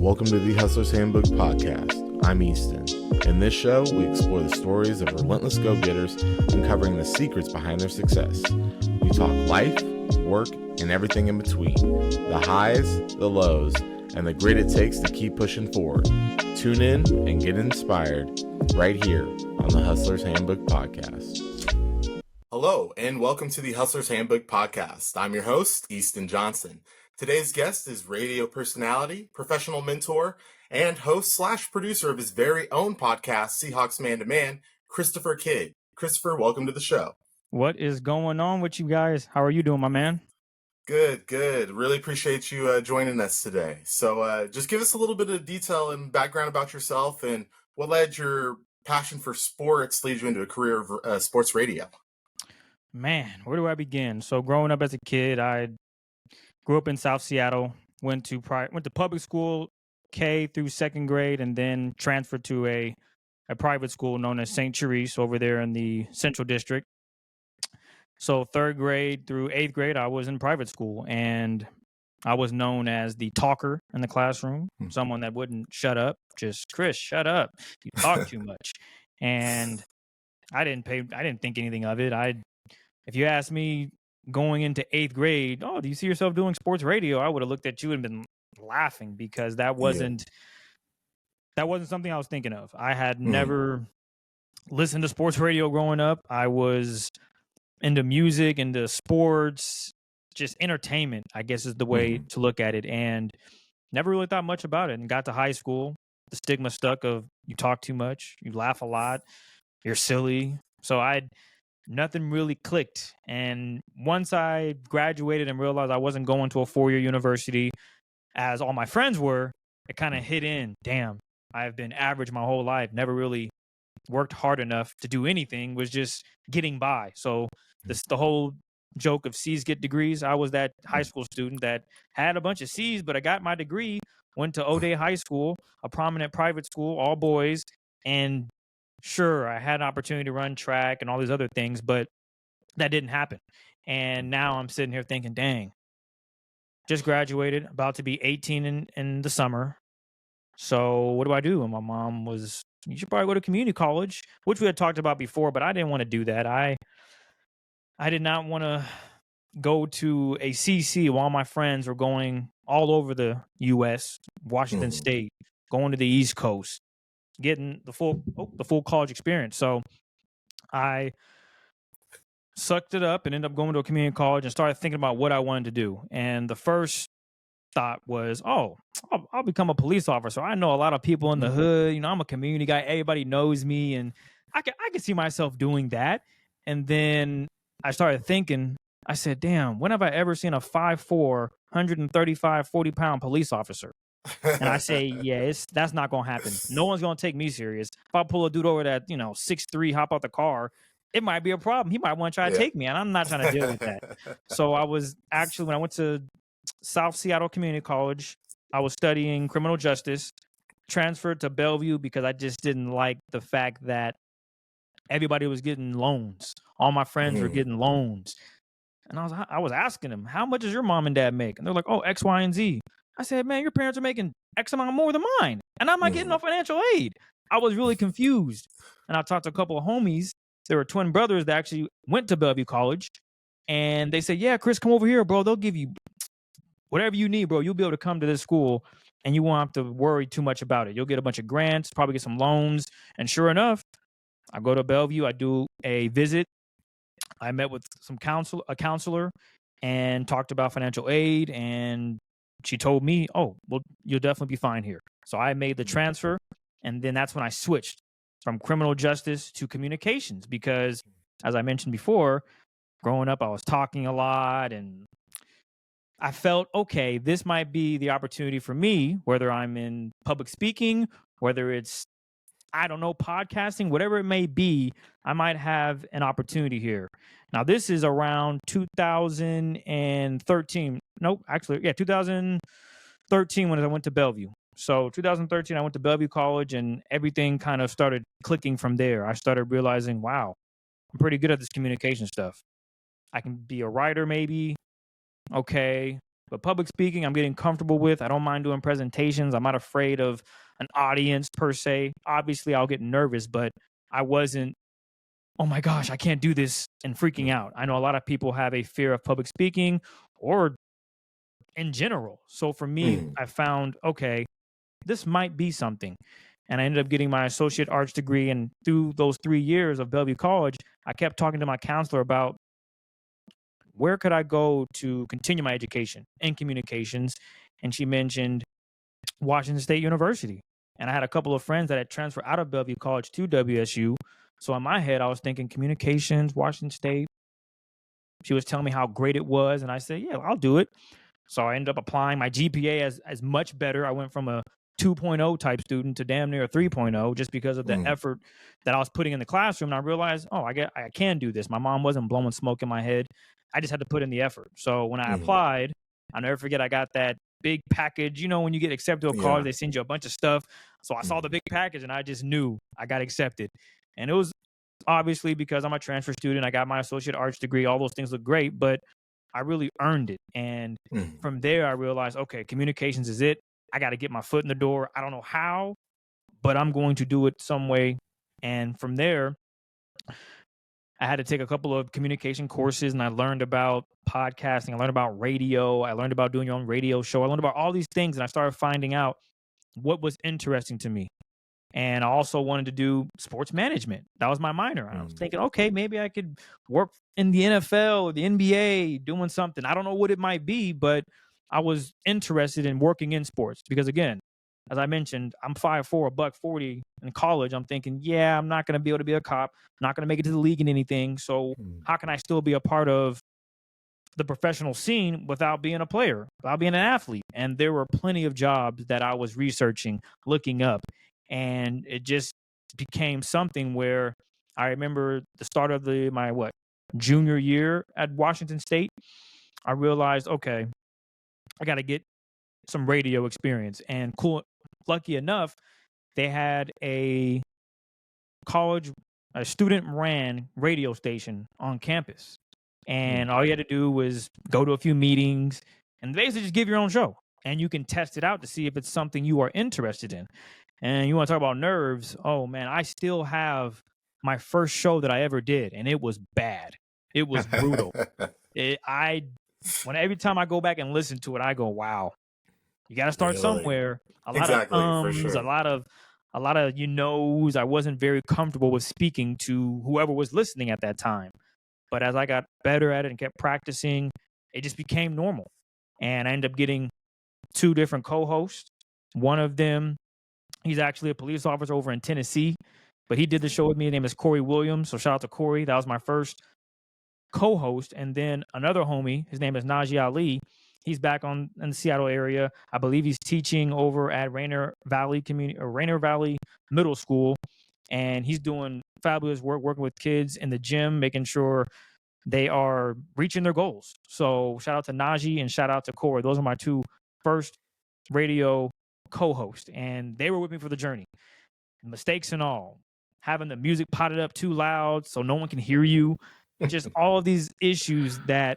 Welcome to the Hustler's Handbook podcast. I'm Easton. In this show, we explore the stories of relentless go-getters, uncovering the secrets behind their success. We talk life, work, and everything in between. The highs, the lows, and the grit it takes to keep pushing forward. Tune in and get inspired right here on the Hustler's Handbook podcast. Hello, and welcome to the Hustler's Handbook podcast. I'm your host, Easton Johnson. Today's guest is radio personality, professional mentor, and host/producer of his very own podcast, Seahawks Man to Man, Christopher Kidd. Christopher, welcome to the show. What is going on with you guys? How are you doing, my man? Good. Really appreciate you joining us today. So just give us a little bit of detail and background about yourself and what led your passion for sports lead you into a career of sports radio. Man, where do I begin? So growing up as a kid, I grew up in South Seattle, went to public school K through second grade, and then transferred to a private school known as St. Therese over there in the Central District. So third grade through eighth grade, I was in private school, and I was known as the talker in the classroom, someone that wouldn't shut up. Just, Chris, shut up. You talk too much. And I didn't think anything of it. If you asked me going into eighth grade, do you see yourself doing sports radio? I would have looked at you and been laughing because that wasn't something I was thinking of. I had never listened to sports radio growing up. I was into music, into sports, just entertainment, I guess is the way to look at it, and never really thought much about it. And got to high school, the stigma stuck of you talk too much, you laugh a lot, you're silly. So nothing really clicked. And once I graduated and realized I wasn't going to a four-year university as all my friends were, it kind of hit in. Damn, I've been average my whole life, never really worked hard enough to do anything, was just getting by. So the whole joke of C's get degrees. I was that high school student that had a bunch of C's, but I got my degree, went to O'Day High School, a prominent private school, all boys, and sure, I had an opportunity to run track and all these other things, but that didn't happen. And now I'm sitting here thinking, dang, just graduated, about to be 18 in the summer. So what do I do? And my mom was, you should probably go to community college, which we had talked about before, but I didn't want to do that. I did not want to go to a CC while my friends were going all over the U.S., Washington State, going to the East Coast, getting the full college experience. So I sucked it up and ended up going to a community college and started thinking about what I wanted to do. And the first thought was, I'll become a police officer. I know a lot of people in the hood. I'm a community guy. Everybody knows me, and I can see myself doing that. And then I started thinking, I said, damn, when have I ever seen a 5'4", 135, 40-pound police officer? And I say, that's not going to happen. No one's going to take me serious. If I pull a dude over that, 6'3", hop out the car, it might be a problem. He might want to try to take me, and I'm not trying to deal with that. So when I went to South Seattle Community College, I was studying criminal justice, transferred to Bellevue because I just didn't like the fact that everybody was getting loans. All my friends were getting loans. And I was asking them, how much does your mom and dad make? And they're like, X, Y, and Z. I said, man, your parents are making X amount more than mine, and I'm not getting no financial aid. I was really confused. And I talked to a couple of homies. There were twin brothers that actually went to Bellevue College. And they said, yeah, Chris, come over here, bro. They'll give you whatever you need, bro. You'll be able to come to this school, and you won't have to worry too much about it. You'll get a bunch of grants, probably get some loans. And sure enough, I go to Bellevue. I do a visit. I met with a counselor and talked about financial aid, and she told me, well, you'll definitely be fine here. So I made the transfer, and then that's when I switched from criminal justice to communications because, as I mentioned before, growing up, I was talking a lot, and I felt, okay, this might be the opportunity for me, whether I'm in public speaking, whether it's, I don't know, podcasting, whatever it may be, I might have an opportunity here. Now, this is around 2013. Nope, actually, 2013 when I went to Bellevue. So 2013, I went to Bellevue College, and everything kind of started clicking from there. I started realizing, wow, I'm pretty good at this communication stuff. I can be a writer maybe. Okay. But public speaking, I'm getting comfortable with. I don't mind doing presentations. I'm not afraid of an audience per se. Obviously, I'll get nervous, but I wasn't, oh my gosh, I can't do this and freaking out. I know a lot of people have a fear of public speaking or in general. So for me, I found, okay, this might be something. And I ended up getting my associate arts degree. And through those 3 years of Bellevue College, I kept talking to my counselor about where could I go to continue my education in communications. And she mentioned Washington State University. And I had a couple of friends that had transferred out of Bellevue College to WSU. So in my head, I was thinking communications, Washington State. She was telling me how great it was. And I said, yeah, I'll do it. So I ended up applying. My GPA as much better. I went from a 2.0 type student to damn near a 3.0 just because of the effort that I was putting in the classroom. And I realized, oh, I can do this. My mom wasn't blowing smoke in my head. I just had to put in the effort. So when I applied, I'll never forget, I got that big package. You know, when you get accepted to a college, they send you a bunch of stuff. So I saw the big package and I just knew I got accepted. And it was obviously because I'm a transfer student. I got my associate arts degree. All those things look great, but I really earned it. And from there, I realized, okay, communications is it. I got to get my foot in the door. I don't know how, but I'm going to do it some way. And from there, I had to take a couple of communication courses and I learned about podcasting. I learned about radio. I learned about doing your own radio show. I learned about all these things and I started finding out what was interesting to me. And I also wanted to do sports management. That was my minor. And I was thinking, okay, maybe I could work in the NFL or the NBA doing something. I don't know what it might be, but I was interested in working in sports because, again, as I mentioned, I'm 5'4", $140 in college. I'm thinking, yeah, I'm not going to be able to be a cop. I'm not going to make it to the league in anything. So how can I still be a part of the professional scene without being a player, without being an athlete? And there were plenty of jobs that I was researching, looking up. And it just became something where I remember the start of my junior year at Washington State. I realized, okay, I got to get some radio experience. And lucky enough, they had a student ran radio station on campus. And all you had to do was go to a few meetings and basically just give your own show. And you can test it out to see if it's something you are interested in. And you want to talk about nerves? Oh, man, I still have my first show that I ever did, and it was bad. It was brutal. Every time I go back and listen to it, I go, wow, you got to start somewhere. A lot of a lot of you knows. I wasn't very comfortable with speaking to whoever was listening at that time. But as I got better at it and kept practicing, it just became normal. And I ended up getting 2 different co-hosts. One of them, he's actually a police officer over in Tennessee, but he did the show with me. His name is Corey Williams. So shout out to Corey. That was my first co-host. And then another homie, his name is Najee Ali. He's back in the Seattle area. I believe he's teaching over at Rainier Valley Middle School. And he's doing fabulous work working with kids in the gym, making sure they are reaching their goals. So shout out to Najee and shout out to Corey. Those are my 2 first radio co-host, and they were with me for the journey. Mistakes and all, having the music potted up too loud so no one can hear you, just all of these issues that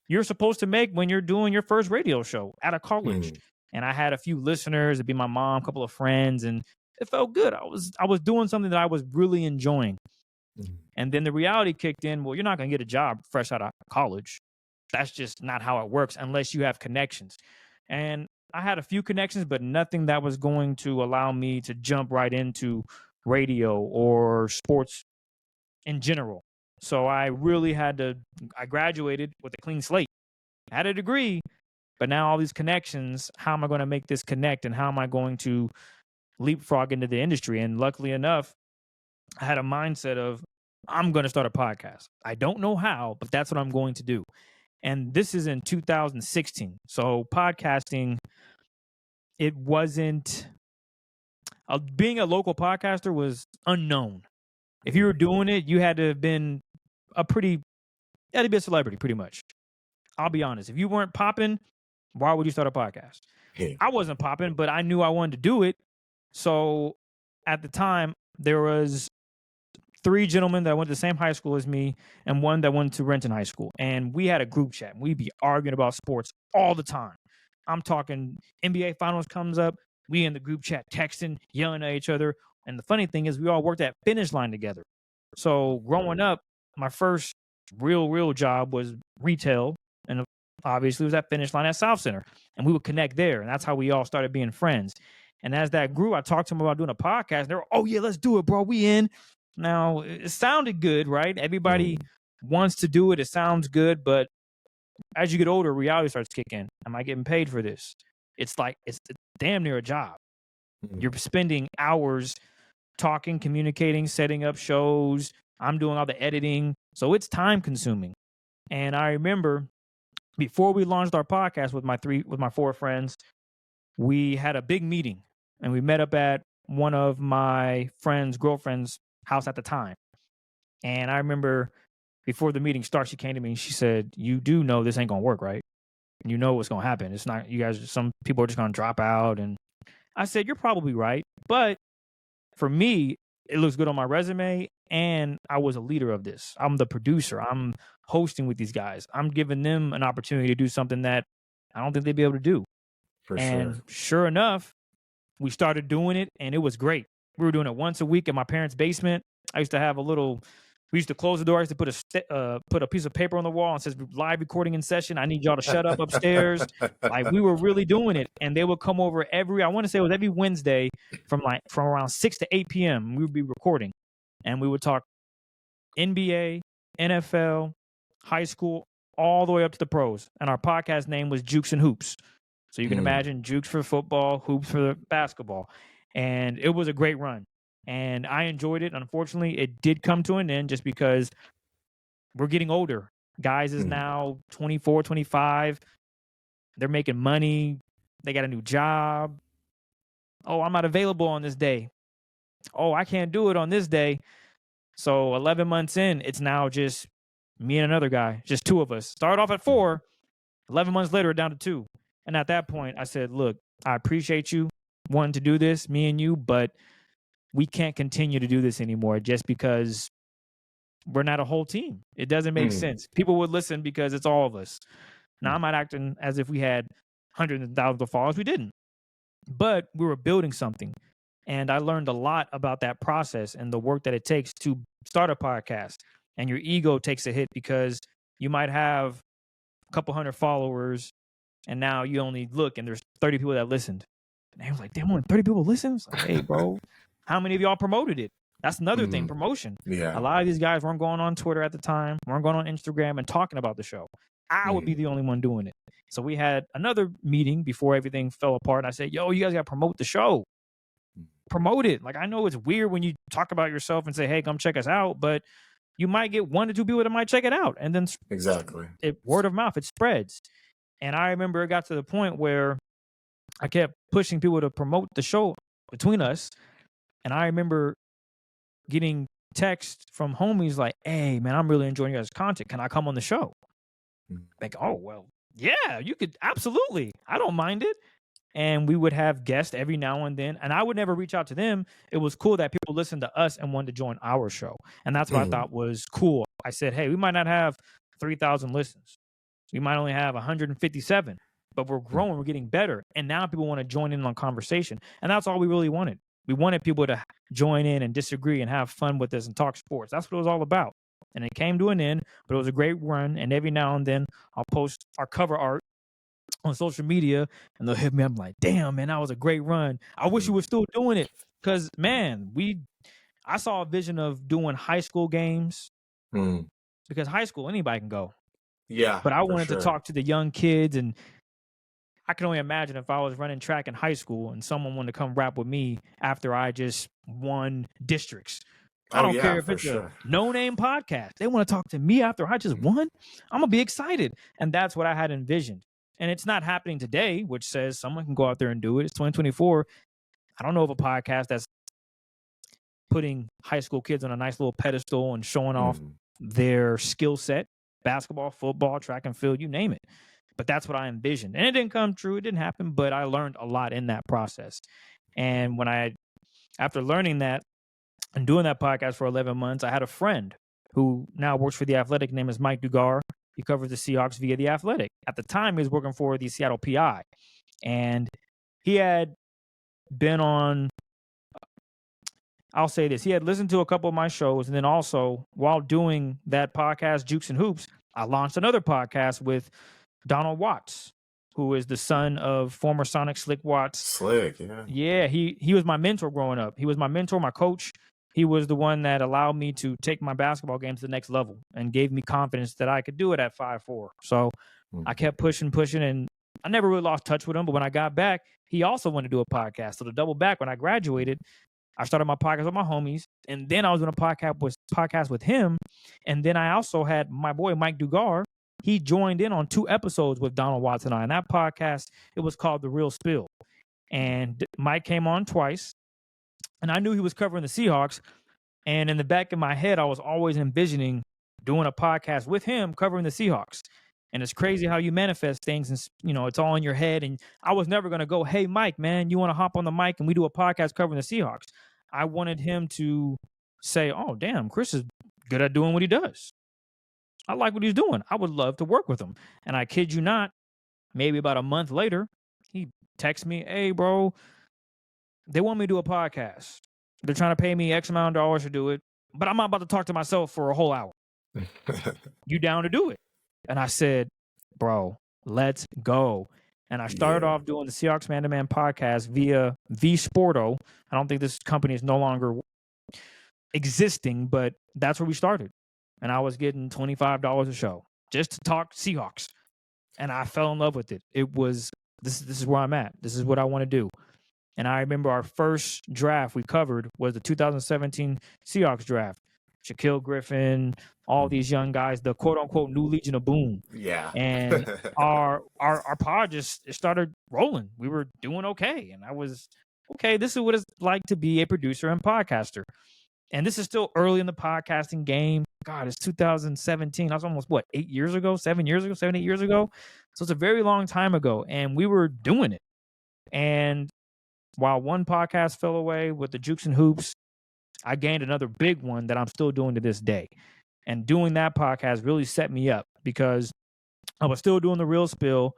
you're supposed to make when you're doing your first radio show at a college. And I had a few listeners, it'd be my mom, a couple of friends, and it felt good. I was doing something that I was really enjoying. And then the reality kicked in. Well, you're not going to get a job fresh out of college. That's just not how it works unless you have connections. And I had a few connections, but nothing that was going to allow me to jump right into radio or sports in general. So I really I graduated with a clean slate. I had a degree, but now all these connections, how am I going to make this connect and how am I going to leapfrog into the industry? And luckily enough, I had a mindset of, I'm going to start a podcast. I don't know how, but that's what I'm going to do. And this is in 2016. So podcasting, it wasn't, being a local podcaster was unknown. If you were doing it, you had to have been you had to be a celebrity pretty much. I'll be honest. If you weren't popping, why would you start a podcast? Yeah. I wasn't popping, but I knew I wanted to do it. So at the time, there was 3 gentlemen that went to the same high school as me and one that went to Renton High School. And we had a group chat. We'd be arguing about sports all the time. I'm talking NBA Finals comes up. We in the group chat texting, yelling at each other. And the funny thing is we all worked at Finish Line together. So growing up, my first real job was retail. And obviously it was at Finish Line at South Center. And we would connect there. And that's how we all started being friends. And as that grew, I talked to them about doing a podcast. They were, oh, yeah, let's do it, bro. We in. Now, it sounded good, right? Everybody wants to do it. It sounds good. But as you get older, reality starts kicking. Am I getting paid for this? It's like, it's damn near a job. You're spending hours talking, communicating, setting up shows. I'm doing all the editing. So it's time consuming. And I remember before we launched our podcast with my four friends, we had a big meeting and we met up at one of my friend's girlfriend's house at the time. And I remember before the meeting starts, she came to me and she said, you do know this ain't going to work, right? You know what's going to happen. It's not, you guys, some people are just going to drop out. And I said, you're probably right. But for me, it looks good on my resume. And I was a leader of this. I'm the producer. I'm hosting with these guys. I'm giving them an opportunity to do something that I don't think they'd be able to do. And sure enough, we started doing it and it was great. We were doing it once a week in my parents' basement. I used to have we used to close the door. I used to put a piece of paper on the wall and says live recording in session. I need y'all to shut up upstairs. Like we were really doing it. And they would come over I want to say it was every Wednesday from around 6 to 8 p.m. We would be recording and we would talk NBA, NFL, high school, all the way up to the pros. And our podcast name was Jukes and Hoops. So you can imagine Jukes for football, Hoops for basketball. And it was a great run. And I enjoyed it. Unfortunately, it did come to an end just because we're getting older. Guys is now 24, 25. They're making money. They got a new job. Oh, I'm not available on this day. Oh, I can't do it on this day. So 11 months in, it's now just me and another guy, just two of us. Started off at 4. 11 months later, down to 2. And at that point, I said, look, I appreciate you wanting to do this, me and you, but we can't continue to do this anymore just because we're not a whole team. It doesn't make sense. People would listen because it's all of us. Now, I'm not acting as if we had hundreds of thousands of followers. We didn't. But we were building something. And I learned a lot about that process and the work that it takes to start a podcast. And your ego takes a hit because you might have a couple hundred followers and now you only look and there's 30 people that listened. And I was like, damn, only 30 people listened? It's like, hey, bro, how many of y'all promoted it? That's another thing, promotion. Yeah. A lot of these guys weren't going on Twitter at the time, weren't going on Instagram and talking about the show. I would be the only one doing it. So we had another meeting before everything fell apart. And I said, yo, you guys got to promote the show. Promote it. Like, I know it's weird when you talk about yourself and say, hey, come check us out. But you might get 1 to 2 people that might check it out. And then word of mouth, it spreads. And I remember it got to the point where I kept pushing people to promote the show between us. And I remember getting texts from homies like, hey, man, I'm really enjoying your guys' content. Can I come on the show? Like, oh, well, yeah, you could. Absolutely. I don't mind it. And we would have guests every now and then. And I would never reach out to them. It was cool that people listened to us and wanted to join our show. And that's what I thought was cool. I said, hey, we might not have 3,000 listens. We might only have 157. But we're growing. We're getting better. And now people want to join in on conversation. And that's all we really wanted. We wanted people to join in and disagree and have fun with us and talk sports. That's what it was all about. And it came to an end, but it was a great run. And every now and then I'll post our cover art on social media and they'll hit me. I'm like, damn, man, that was a great run. I wish you were still doing it. Because, man, I saw a vision of doing high school games because high school, anybody can go. Yeah. But I wanted to talk to the young kids, and I can only imagine if I was running track in high school and someone wanted to come rap with me after I just won districts. I don't care if it's a no-name podcast. They want to talk to me after I just won. I'm going to be excited. And that's what I had envisioned. And it's not happening today, which says someone can go out there and do it. It's 2024. I don't know of a podcast that's putting high school kids on a nice little pedestal and showing off their skill set, basketball, football, track and field, you name it. But that's what I envisioned. And it didn't come true. It didn't happen, but I learned a lot in that process. And after learning that and doing that podcast for 11 months, I had a friend who now works for The Athletic. His name is Mike Dugar. He covers the Seahawks via The Athletic. At the time, he was working for the Seattle PI. And he had been on, I'll say this, he had listened to a couple of my shows. And then also, while doing that podcast, Jukes and Hoops, I launched another podcast with Donald Watts, who is the son of former Sonic Slick Watts. Slick, yeah. Yeah, he was my mentor growing up. He was my mentor, my coach. He was the one that allowed me to take my basketball game to the next level and gave me confidence that I could do it at 5'4". So I kept pushing, and I never really lost touch with him. But when I got back, he also wanted to do a podcast. So to double back, when I graduated, I started my podcast with my homies, and then I was doing a podcast with him. And then I also had my boy Mike Dugar. He joined in on 2 episodes with Donald Watts and I. And that podcast, it was called The Real Spill. And Mike came on twice. And I knew he was covering the Seahawks. And in the back of my head, I was always envisioning doing a podcast with him covering the Seahawks. And it's crazy how you manifest things, and it's all in your head. And I was never going to go, hey, Mike, man, you want to hop on the mic and we do a podcast covering the Seahawks? I wanted him to say, oh, damn, Chris is good at doing what he does. I like what he's doing. I would love to work with him. And I kid you not, maybe about a month later, he texts me, hey, bro, they want me to do a podcast. They're trying to pay me X amount of dollars to do it, but I'm not about to talk to myself for a whole hour. You down to do it? And I said, bro, let's go. And I started off doing the Seahawks Man to Man podcast via V Sporto. I don't think this company is no longer existing, but that's where we started. And I was getting $25 a show just to talk Seahawks. And I fell in love with it. It was, this is where I'm at. This is what I want to do. And I remember our first draft we covered was the 2017 Seahawks draft. Shaquille Griffin, all these young guys, the quote-unquote new Legion of Boom. Yeah. And our pod just started rolling. We were doing okay. And I was, okay, this is what it's like to be a producer and podcaster. And this is still early in the podcasting game. God, it's 2017. That's almost, 8 years ago, 7 years ago, 7, 8 years ago? So it's a very long time ago. And we were doing it. And while one podcast fell away with the Jukes and Hoops, I gained another big one that I'm still doing to this day. And doing that podcast really set me up because I was still doing the Real Spill,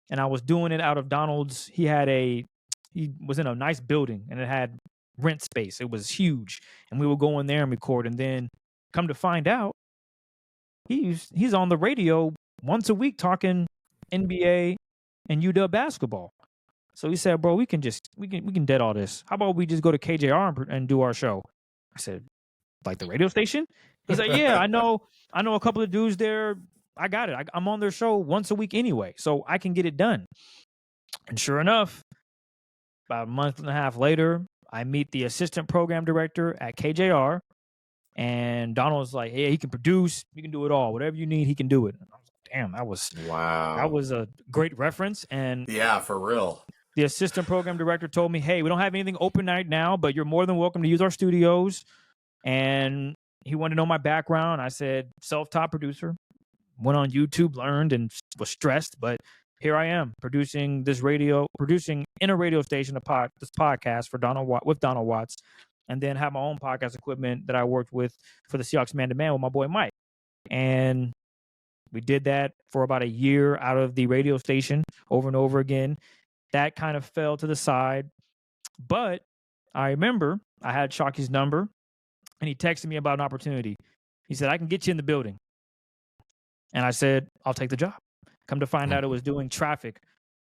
and I was doing it out of Donald's. He was in a nice building, and it had rent space. It was huge. And we would go in there and record. And then come to find out, he's on the radio once a week talking NBA and UW basketball. So he said, bro, we can dead all this. How about we just go to KJR and do our show? I said, like the radio station? He's like, yeah, I know a couple of dudes there. I got it. I'm on their show once a week anyway, so I can get it done. And sure enough, about a month and a half later, I meet the assistant program director at KJR, and Donald's like, hey, he can produce, he can do it all. Whatever you need, he can do it. And I was like, damn, that was a great reference. And yeah, for real. The assistant program director told me, hey, we don't have anything open right now, but you're more than welcome to use our studios. And he wanted to know my background. I said, self-taught producer. Went on YouTube, learned, and was stressed. But here I am producing in a radio station, this podcast with Donald Watts. And then have my own podcast equipment that I worked with for the Seahawks Man to Man with my boy Mike. And we did that for about a year out of the radio station over and over again. That kind of fell to the side. But I remember I had Shockey's number, and he texted me about an opportunity. He said, I can get you in the building. And I said, I'll take the job. Come to find out it was doing traffic.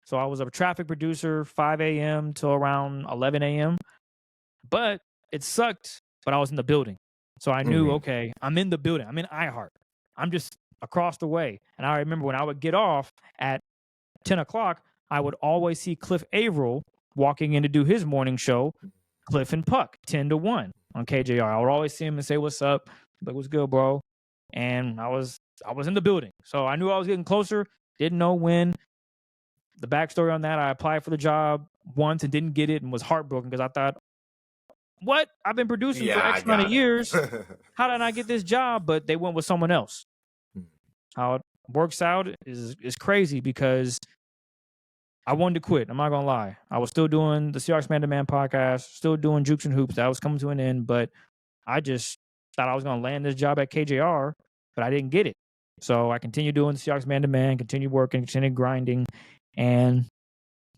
So I was a traffic producer, 5 a.m. till around 11 a.m. But it sucked, but I was in the building. So I knew, okay, I'm in the building. I'm in iHeart. I'm just across the way. And I remember when I would get off at 10 o'clock, I would always see Cliff Averill walking in to do his morning show, Cliff and Puck, 10 to 1 on KJR. I would always see him and say, what's up? Like, what's good, bro? And I was in the building. So I knew I was getting closer. Didn't know when. The backstory on that, I applied for the job once and didn't get it and was heartbroken because I thought, what? I've been producing for X amount of years. How did I get this job? But they went with someone else. How it works out is crazy because I wanted to quit. I'm not going to lie. I was still doing the Seahawks Man to Man podcast, still doing Jukes and Hoops. That was coming to an end, but I just thought I was going to land this job at KJR, but I didn't get it. So I continued doing the Seahawks Man to Man, continued working, continued grinding. And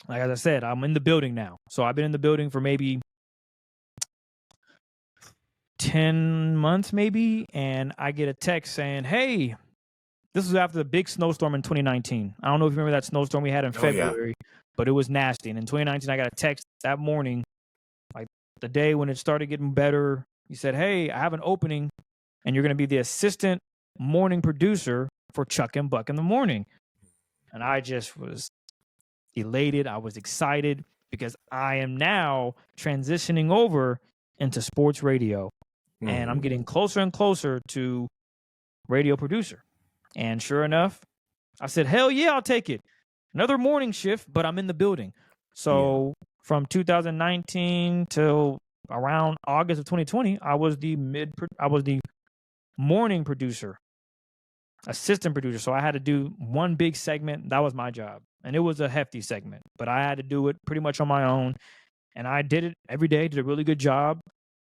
like as I said, I'm in the building now. So I've been in the building for maybe 10 months, maybe, and I get a text saying, "Hey, this was after the big snowstorm in 2019. I don't know if you remember that snowstorm we had in February, but it was nasty. And in 2019, I got a text that morning, like the day when it started getting better. He said, "Hey, I have an opening, and you're going to be the assistant morning producer for Chuck and Buck in the morning." And I just was elated. I was excited because I am now transitioning over into sports radio, and I'm getting closer and closer to radio producer. And sure enough, I said, hell yeah, I'll take it. Another morning shift, but I'm in the building. So from 2019 till around August of 2020, I was the morning producer, assistant producer. So I had to do one big segment. That was my job. And it was a hefty segment, but I had to do it pretty much on my own. And I did it every day, did a really good job.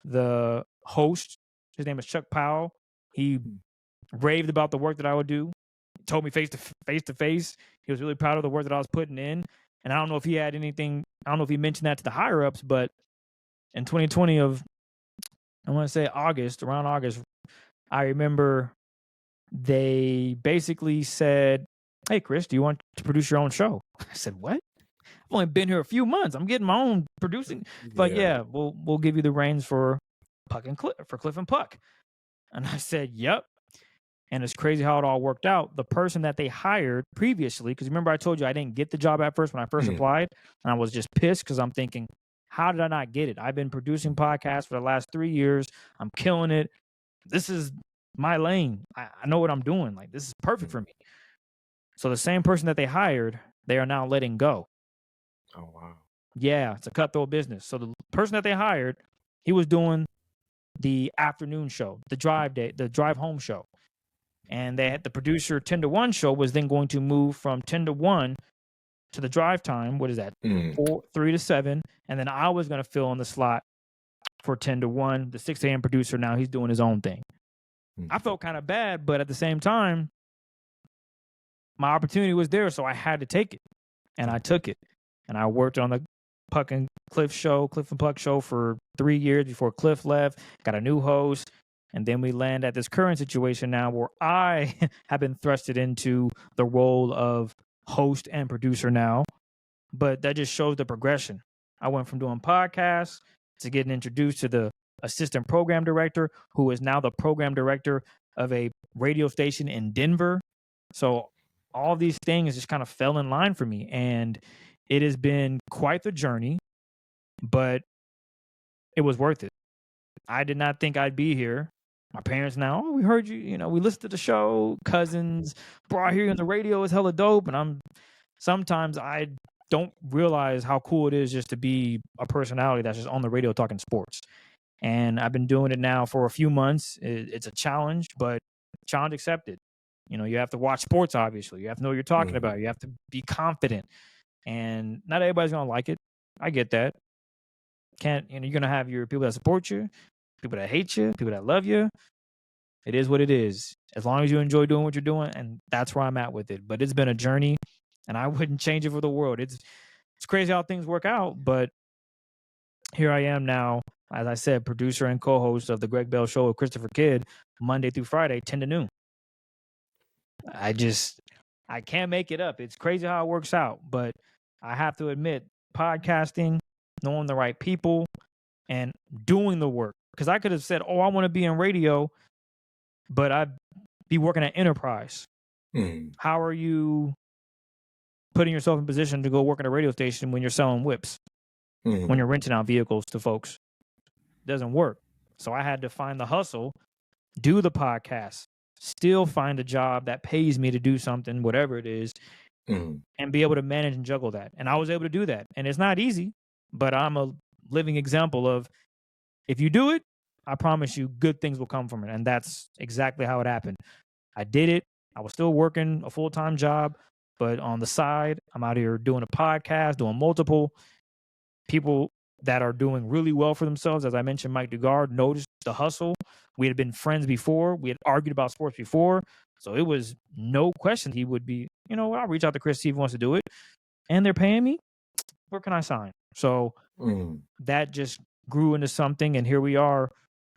The host, his name is Chuck Powell. He raved about the work that I would do. He told me face to face. He was really proud of the work that I was putting in. And I don't know if he had anything, I don't know if he mentioned that to the higher ups, but in 2020 of, I want to say around August, I remember they basically said, "Hey, Chris, do you want to produce your own show?" I said, "What? I've only been here a few months. I'm getting my own producing." Like, yeah, we'll give you the reins for Cliff and Puck. And I said, "Yep." And it's crazy how it all worked out. The person that they hired previously, because remember I told you I didn't get the job at first when I first applied, and I was just pissed because I'm thinking, how did I not get it? I've been producing podcasts for the last 3 years. I'm killing it. This is my lane. I know what I'm doing. Like, this is perfect for me. So the same person that they hired, they are now letting go. Oh, wow. Yeah, it's a cutthroat business. So the person that they hired, he was doing the afternoon show, the drive home show. And they had the producer 10 to 1 show was then going to move from 10 to 1 to the drive time. What is that? 3 to 7. And then I was going to fill in the slot for 10 to 1. The 6 a.m. producer, now he's doing his own thing. I felt kind of bad, but at the same time, my opportunity was there, so I had to take it. And I took it. And I worked on the Cliff and Puck show for 3 years before Cliff left, got a new host. And then we land at this current situation now where I have been thrusted into the role of host and producer now. But that just shows the progression. I went from doing podcasts to getting introduced to the assistant program director, who is now the program director of a radio station in Denver. So all these things just kind of fell in line for me. And it has been quite the journey, but it was worth it. I did not think I'd be here. My parents now, we heard you, we listened to the show, cousins, bro, I hear you on the radio, is hella dope. And sometimes I don't realize how cool it is just to be a personality that's just on the radio talking sports. And I've been doing it now for a few months. It's a challenge, but challenge accepted. You have to watch sports, obviously. You have to know what you're talking about. You have to be confident. And not everybody's going to like it. I get that. You're going to have your people that support you, people that hate you, people that love you. It is what it is. As long as you enjoy doing what you're doing, and that's where I'm at with it. But it's been a journey, and I wouldn't change it for the world. It's crazy how things work out, but here I am now, as I said, producer and co-host of the Greg Bell Show with Christopher Kidd, Monday through Friday, 10 to noon. I can't make it up. It's crazy how it works out, but I have to admit, podcasting, knowing the right people, and doing the work. Because I could have said, I want to be in radio, but I'd be working at Enterprise. How are you putting yourself in position to go work at a radio station when you're selling whips, when you're renting out vehicles to folks? It doesn't work. So I had to find the hustle, do the podcast, still find a job that pays me to do something, whatever it is, and be able to manage and juggle that. And I was able to do that. And it's not easy, but I'm a living example of, if you do it, I promise you good things will come from it. And that's exactly how it happened. I did it. I was still working a full-time job, but on the side, I'm out here doing a podcast, doing multiple. People that are doing really well for themselves. As I mentioned, Mike Dugard noticed the hustle. We had been friends before. We had argued about sports before. So it was no question he would be, I'll reach out to Chris, see if he wants to do it. And they're paying me. where can I sign? So Mm. that just grew into something, and here we are,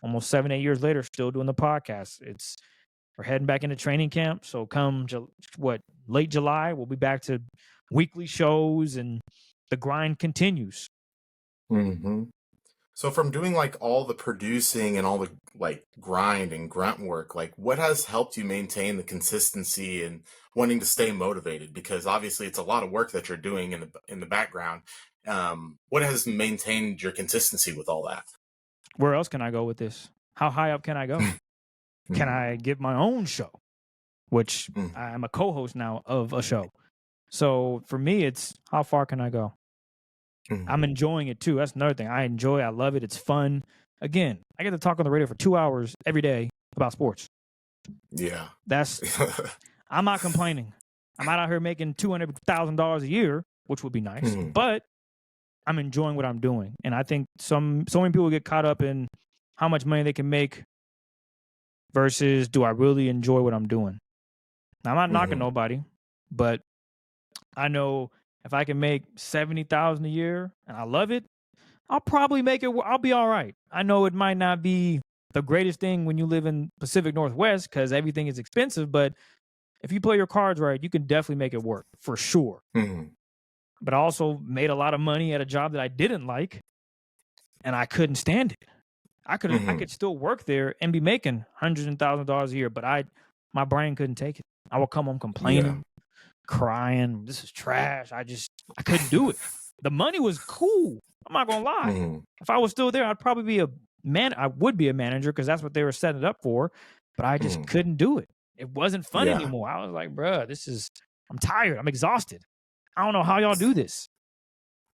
almost 7-8 years later, still doing the podcast. We're heading back into training camp, so come late July, we'll be back to weekly shows, and the grind continues. Mm-hmm. So from doing like all the producing and all the like grind and grunt work, like what has helped you maintain the consistency and wanting to stay motivated? Because obviously it's a lot of work that you're doing in the background. What has maintained your consistency with all that? Where else can I go with this? How high up can I go? Can I get my own show? Which I'm a co-host now of a show. So for me, it's how far can I go? I'm enjoying it too. That's another thing. I love it. It's fun. Again, I get to talk on the radio for 2 hours every day about sports. Yeah. I'm not complaining. I'm not out here making $200,000 a year, which would be nice, but I'm enjoying what I'm doing. And I think so many people get caught up in how much money they can make versus do I really enjoy what I'm doing? Now, I'm not knocking nobody, but I know if I can make $70,000 a year and I love it, I'll probably make it. I'll be all right. I know it might not be the greatest thing when you live in Pacific Northwest because everything is expensive, but if you play your cards right, you can definitely make it work for sure. But I also made a lot of money at a job that I didn't like, and I couldn't stand it. I could still work there and be making hundreds and thousands of dollars a year, but my brain couldn't take it. I would come home complaining, crying. This is trash. I couldn't do it. The money was cool. I'm not gonna lie. If I was still there, I'd probably be I would be a manager because that's what they were setting it up for. But I just couldn't do it. It wasn't fun anymore. I was like, bruh, I'm tired. I'm exhausted. I don't know how y'all do this.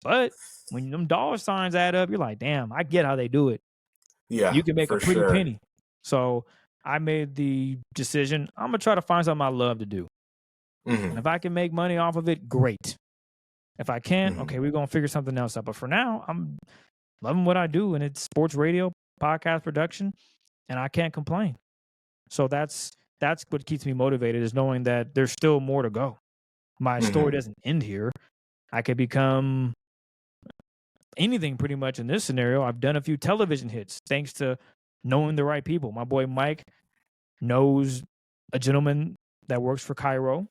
But when them dollar signs add up, you're like, damn, I get how they do it. Yeah, you can make a pretty penny. So I made the decision, I'm going to try to find something I love to do. And if I can make money off of it, great. If I can't, okay, we're going to figure something else out. But for now, I'm loving what I do, and it's sports radio, podcast production, and I can't complain. So that's what keeps me motivated, is knowing that there's still more to go. My story doesn't end here. I could become anything pretty much in this scenario. I've done a few television hits thanks to knowing the right people. My boy Mike knows a gentleman that works for Cairo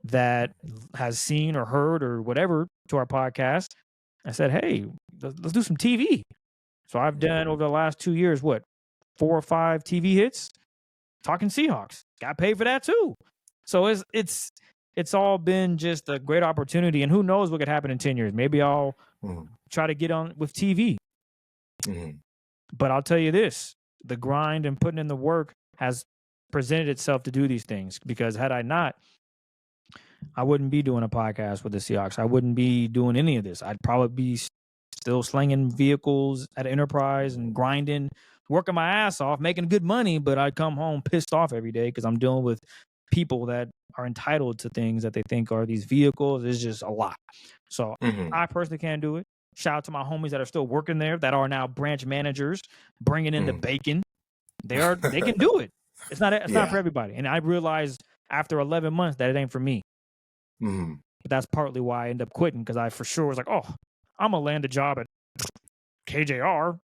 that has seen or heard or whatever to our podcast. I said, hey, let's do some TV. So I've done over the last 2 years, 4 or 5 TV hits talking Seahawks. Got paid for that too. So it's all been just a great opportunity, and who knows what could happen in 10 years. Maybe I'll try to get on with TV. But I'll tell you this, the grind and putting in the work has presented itself to do these things, because had I not, I wouldn't be doing a podcast with the Seahawks. I wouldn't be doing any of this. I'd probably be still slinging vehicles at Enterprise and grinding, working my ass off, making good money, but I'd come home pissed off every day because I'm dealing with people that are entitled to things that they think are these vehicles. It's just a lot. So I personally can't do it. Shout out to my homies that are still working there, that are now branch managers, bringing in the bacon. They can do it. It's not for everybody. And I realized after 11 months that it ain't for me. But that's partly why I ended up quitting, because I for sure was like, oh, I'm going to land a job at KJR.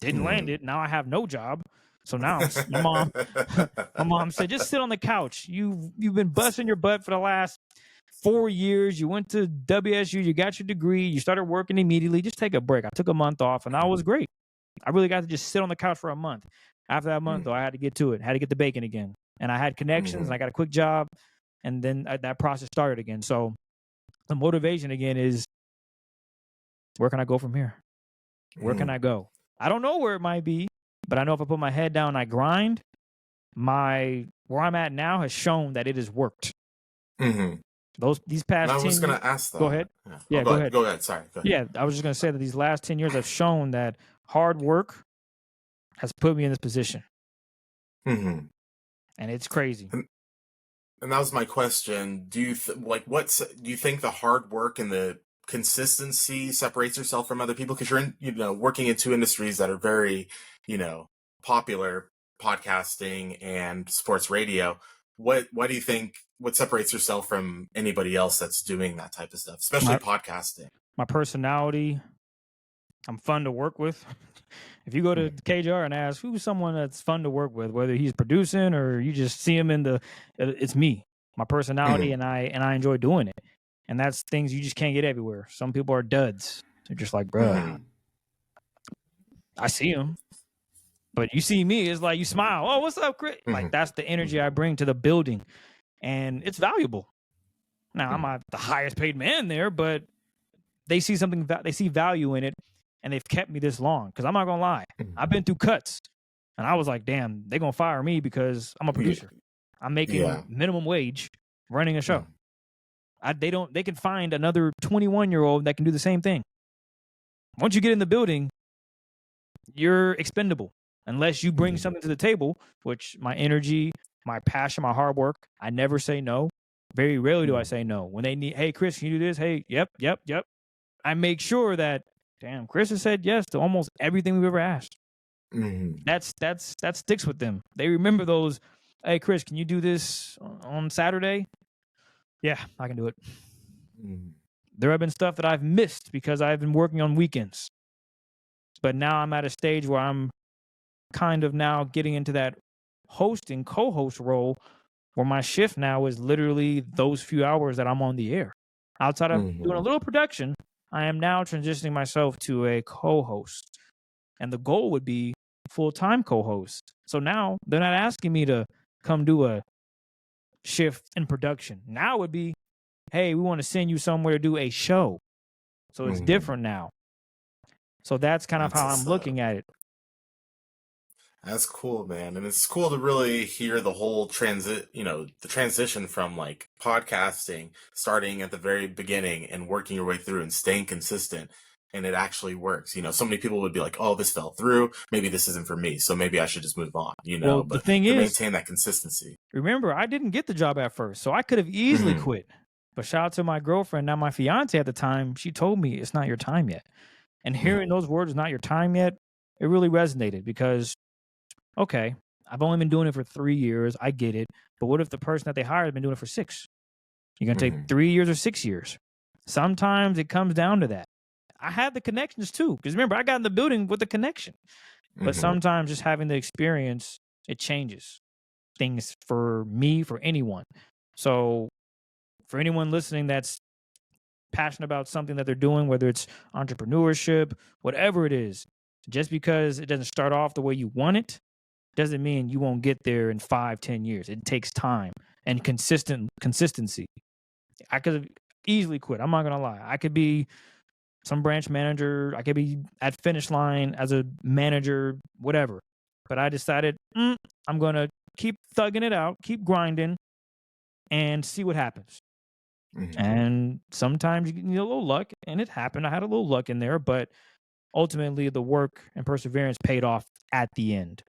Didn't land it. Now I have no job. So now my mom said, just sit on the couch. You've been busting your butt for the last 4 years. You went to WSU. You got your degree. You started working immediately. Just take a break. I took a month off, and that was great. I really got to just sit on the couch for a month. After that month, though, I had to get to it. I had to get the bacon again. And I had connections, and I got a quick job. And then that process started again. So the motivation again is, where can I go from here? Where can I go? I don't know where it might be, but I know if I put my head down and I grind, where I'm at now has shown that it has worked. These past 10 years. I was going to ask that. Go ahead. Yeah, go ahead. Go ahead. Sorry. Go ahead. Yeah, I was just going to say that these last 10 years have shown that hard work has put me in this position. And it's crazy. And that was my question. Do you do you think the hard work and the consistency separates yourself from other people? Because you're working in 2 industries that are very, popular, podcasting and sports radio. What do you think? What separates yourself from anybody else that's doing that type of stuff, especially podcasting? my personality. I'm fun to work with. If you go to KJR and ask who's someone that's fun to work with, whether he's producing or you just see him it's me, my personality, and I enjoy doing it. And that's things you just can't get everywhere. Some people are duds. They're just like, bruh, I see him. But you see me, it's like you smile. Oh, what's up, Chris? Like that's the energy I bring to the building. And it's valuable. Now, I'm not the highest paid man there, but they see something, they see value in it, and they've kept me this long. Because I'm not going to lie. I've been through cuts. And I was like, damn, they're going to fire me because I'm a producer. I'm making minimum wage running a show. They can find another 21-year-old that can do the same thing. Once you get in the building, you're expendable. Unless you bring something to the table, which my energy, my passion, my hard work, I never say no. Very rarely do I say no. When they need, hey, Chris, can you do this? Hey, yep. I make sure that, damn, Chris has said yes to almost everything we've ever asked. That sticks with them. They remember those, hey, Chris, can you do this on Saturday? Yeah, I can do it. There have been stuff that I've missed because I've been working on weekends. But now I'm at a stage where I'm kind of now getting into that host and co-host role where my shift now is literally those few hours that I'm on the air. Outside of doing a little production, I am now transitioning myself to a co-host. And the goal would be full-time co-host. So now they're not asking me to come do a shift in production. Now it would be, hey, we want to send you somewhere to do a show. So it's different now. So that's kind of how I'm looking at it. That's cool, man. And it's cool to really hear the whole the transition from like podcasting, starting at the very beginning and working your way through and staying consistent. And it actually works. So many people would be like, oh, this fell through. Maybe this isn't for me. So maybe I should just move on, Well, but the thing is, maintain that consistency. Remember, I didn't get the job at first, so I could have easily quit. But shout out to my girlfriend, now my fiance at the time, she told me it's not your time yet. And hearing those words, not your time yet, it really resonated because, okay, I've only been doing it for 3 years. I get it. But what if the person that they hired has been doing it for 6? You're going to take 3 years or 6 years. Sometimes it comes down to that. I had the connections too. Because remember, I got in the building with the connection. But sometimes just having the experience, it changes things for me, for anyone. So for anyone listening that's passionate about something that they're doing, whether it's entrepreneurship, whatever it is, just because it doesn't start off the way you want it, doesn't mean you won't get there in 5-10 years. It takes time and consistency. I could have easily quit. I'm not going to lie. I could be some branch manager. I could be at finish line as a manager, whatever. But I decided I'm going to keep thugging it out, keep grinding, and see what happens. And sometimes you need a little luck, and it happened. I had a little luck in there, but ultimately the work and perseverance paid off at the end.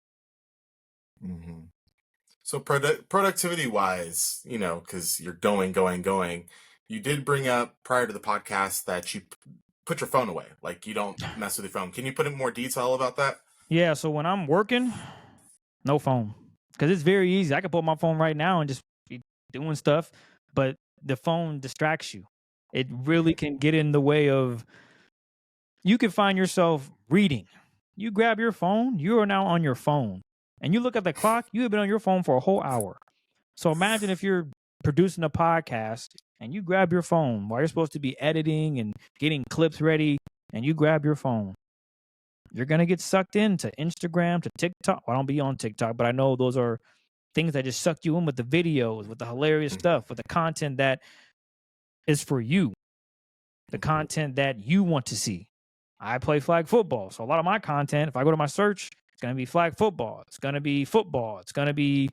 So productivity-wise, because you're going, you did bring up prior to the podcast that you put your phone away. Like, you don't mess with your phone. Can you put in more detail about that? Yeah, so when I'm working, no phone. Because it's very easy. I can pull my phone right now and just be doing stuff, but the phone distracts you. It really can get in the way of, you can find yourself reading. You grab your phone, you are now on your phone. And you look at the clock, you have been on your phone for a whole hour. So imagine if you're producing a podcast and you grab your phone while you're supposed to be editing and getting clips ready, and you grab your phone. You're going to get sucked into Instagram, to TikTok. Well, I don't be on TikTok, but I know those are things that just suck you in with the videos, with the hilarious stuff, with the content that is for you, the content that you want to see. I play flag football, so a lot of my content, if I go to my search, it's going to be flag football. It's going to be football. It's going to be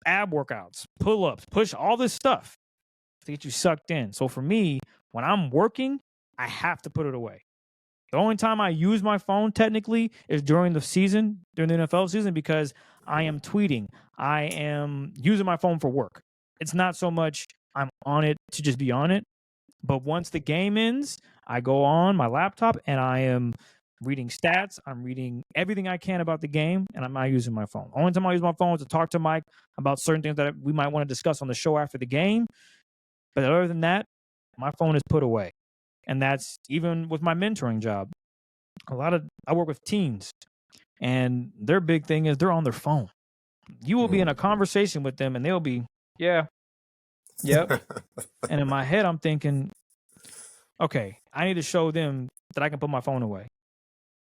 ab workouts, pull-ups, push, all this stuff to get you sucked in. So for me, when I'm working, I have to put it away. The only time I use my phone technically is during the season, during the NFL season, because I am tweeting. I am using my phone for work. It's not so much I'm on it to just be on it. But once the game ends, I go on my laptop and I am reading stats. I'm reading everything I can about the game, and I'm not using my phone. Only time I use my phone is to talk to Mike about certain things that we might want to discuss on the show after the game. But other than that, my phone is put away. And that's even with my mentoring job. I work with teens, and their big thing is they're on their phone. You will be in a conversation with them and they'll be, yeah, yep. And in my head, I'm thinking, okay, I need to show them that I can put my phone away.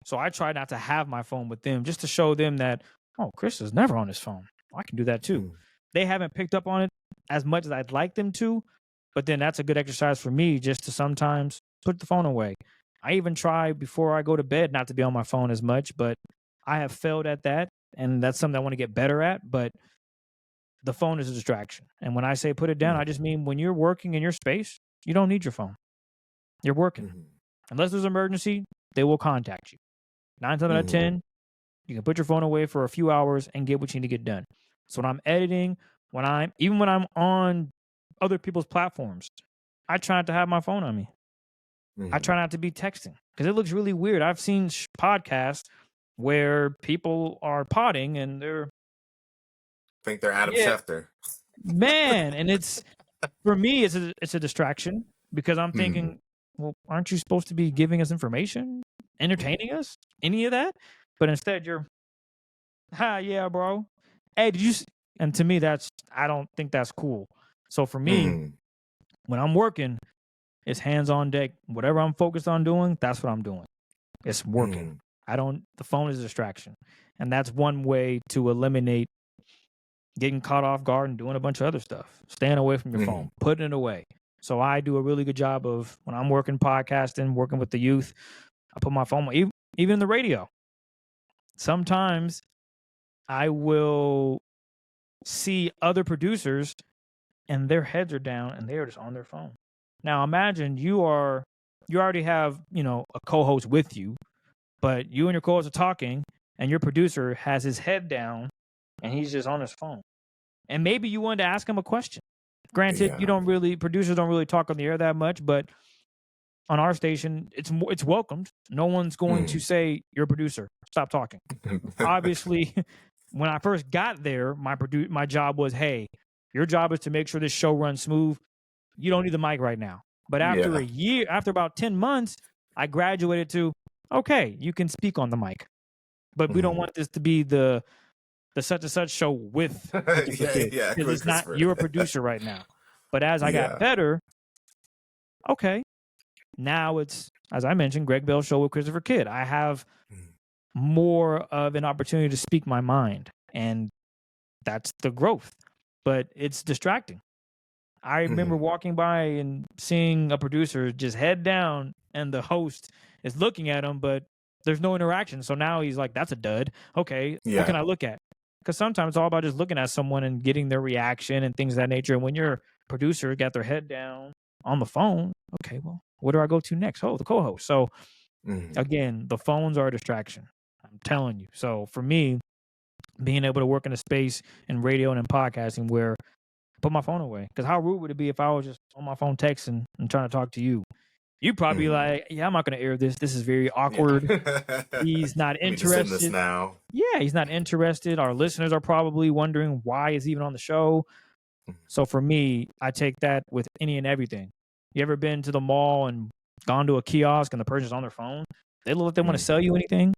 So I try not to have my phone with them just to show them that, oh, Chris is never on his phone. I can do that too. They haven't picked up on it as much as I'd like them to, but then that's a good exercise for me just to sometimes put the phone away. I even try before I go to bed not to be on my phone as much, but I have failed at that. And that's something I want to get better at. But the phone is a distraction. And when I say put it down, I just mean when you're working in your space, you don't need your phone. You're working. Unless there's an emergency, they will contact you. 9 times out of 10, you can put your phone away for a few hours and get what you need to get done. So when I'm editing, even when I'm on other people's platforms, I try not to have my phone on me. I try not to be texting because it looks really weird. I've seen podcasts where people are potting and they're think they're Adam Schefter. Man, and it's for me, it's a distraction because I'm thinking, well, aren't you supposed to be giving us information, entertaining us, any of that? But instead, you're, yeah, bro. Hey, did you? And to me, I don't think that's cool. So for me, when I'm working, it's hands on deck. Whatever I'm focused on doing, that's what I'm doing. It's working. The phone is a distraction. And that's one way to eliminate getting caught off guard and doing a bunch of other stuff. Staying away from your phone, putting it away. So I do a really good job of when I'm working podcasting, working with the youth, I put my phone away. Even in the radio. Sometimes I will see other producers and their heads are down and they are just on their phone. Now imagine you already have, a co-host with you, but you and your co-host are talking and your producer has his head down and he's just on his phone. And maybe you wanted to ask him a question. Granted, producers don't really talk on the air that much, but on our station, it's welcomed. No one's going to say, you're a producer, stop talking. Obviously, when I first got there, my job was, hey, your job is to make sure this show runs smooth. You don't need the mic right now. But after a year, after about 10 months, I graduated to, okay, you can speak on the mic. But we don't want this to be the such and such show with because it's not, you're a producer right now. But as I got better, okay, now it's, as I mentioned, Greg Bell's show with Christopher Kidd. I have more of an opportunity to speak my mind, and that's the growth. But it's distracting. I remember walking by and seeing a producer just head down, and the host is looking at him, but there's no interaction. So now he's like, that's a dud. Okay, what can I look at? Because sometimes it's all about just looking at someone and getting their reaction and things of that nature. And when your producer got their head down on the phone, okay, well, where do I go to next? Oh, the co-host. So again, the phones are a distraction. I'm telling you. So for me, being able to work in a space in radio and in podcasting where I put my phone away. Because how rude would it be if I was just on my phone texting and trying to talk to you? You'd probably be like, yeah, I'm not going to air this. This is very awkward. He's not interested. This now. Yeah, he's not interested. Our listeners are probably wondering why is he even on the show. So for me, I take that with any and everything. You ever been to the mall and gone to a kiosk and the person's on their phone? They look like they want to sell you anything?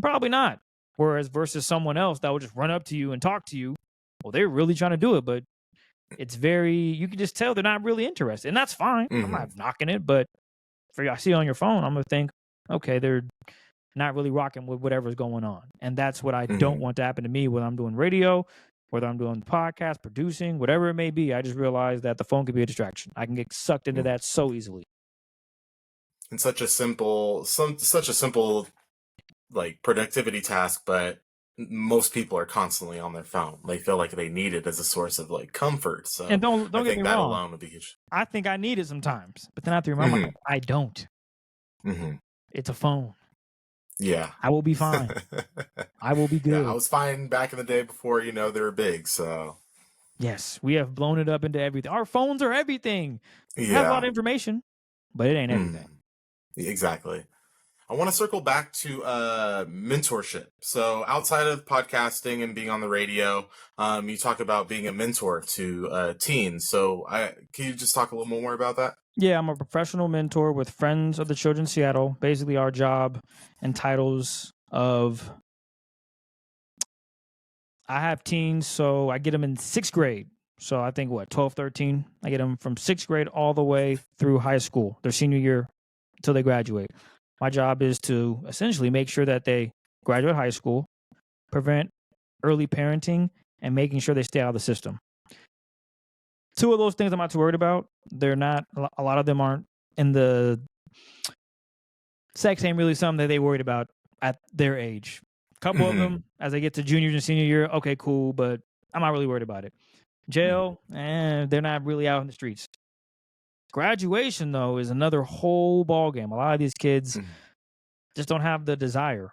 Probably not. Whereas versus someone else that will just run up to you and talk to you, well, they're really trying to do it, but it's you can just tell they're not really interested. And that's fine. I'm not knocking it, but I see it on your phone, I'm going to think, okay, they're not really rocking with whatever's going on. And that's what I don't want to happen to me when I'm doing radio, whether I'm doing the podcast, producing, whatever it may be. I just realized that the phone could be a distraction. I can get sucked into that so easily. And such a simple like productivity task, but most people are constantly on their phone. They feel like they need it as a source of like comfort. So and don't get me that wrong. Alone would be huge. I think I need it sometimes, but then I have to remember I don't. It's a phone. Yeah, I will be fine. I will be good. Yeah, I was fine back in the day before they were big. So yes, we have blown it up into everything. Our phones are everything. We have a lot of information, but it ain't everything. Exactly. I want to circle back to mentorship. So outside of podcasting and being on the radio, you talk about being a mentor to teens. So can you just talk a little more about that? Yeah, I'm a professional mentor with Friends of the Children of Seattle. Basically, our job entitles of I have teens, so I get them in sixth grade. So I think 12, 13. I get them from sixth grade all the way through high school, their senior year until they graduate. My job is to essentially make sure that they graduate high school, prevent early parenting, and making sure they stay out of the system. Two of those things I'm not too worried about. They're not, a lot of them aren't in the sex ain't really something that they worried about at their age. A couple of them, as they get to junior and senior year, okay, cool, but I'm not really worried about it. Jail, they're not really out in the streets. Graduation, though, is another whole ball game. A lot of these kids just don't have the desire.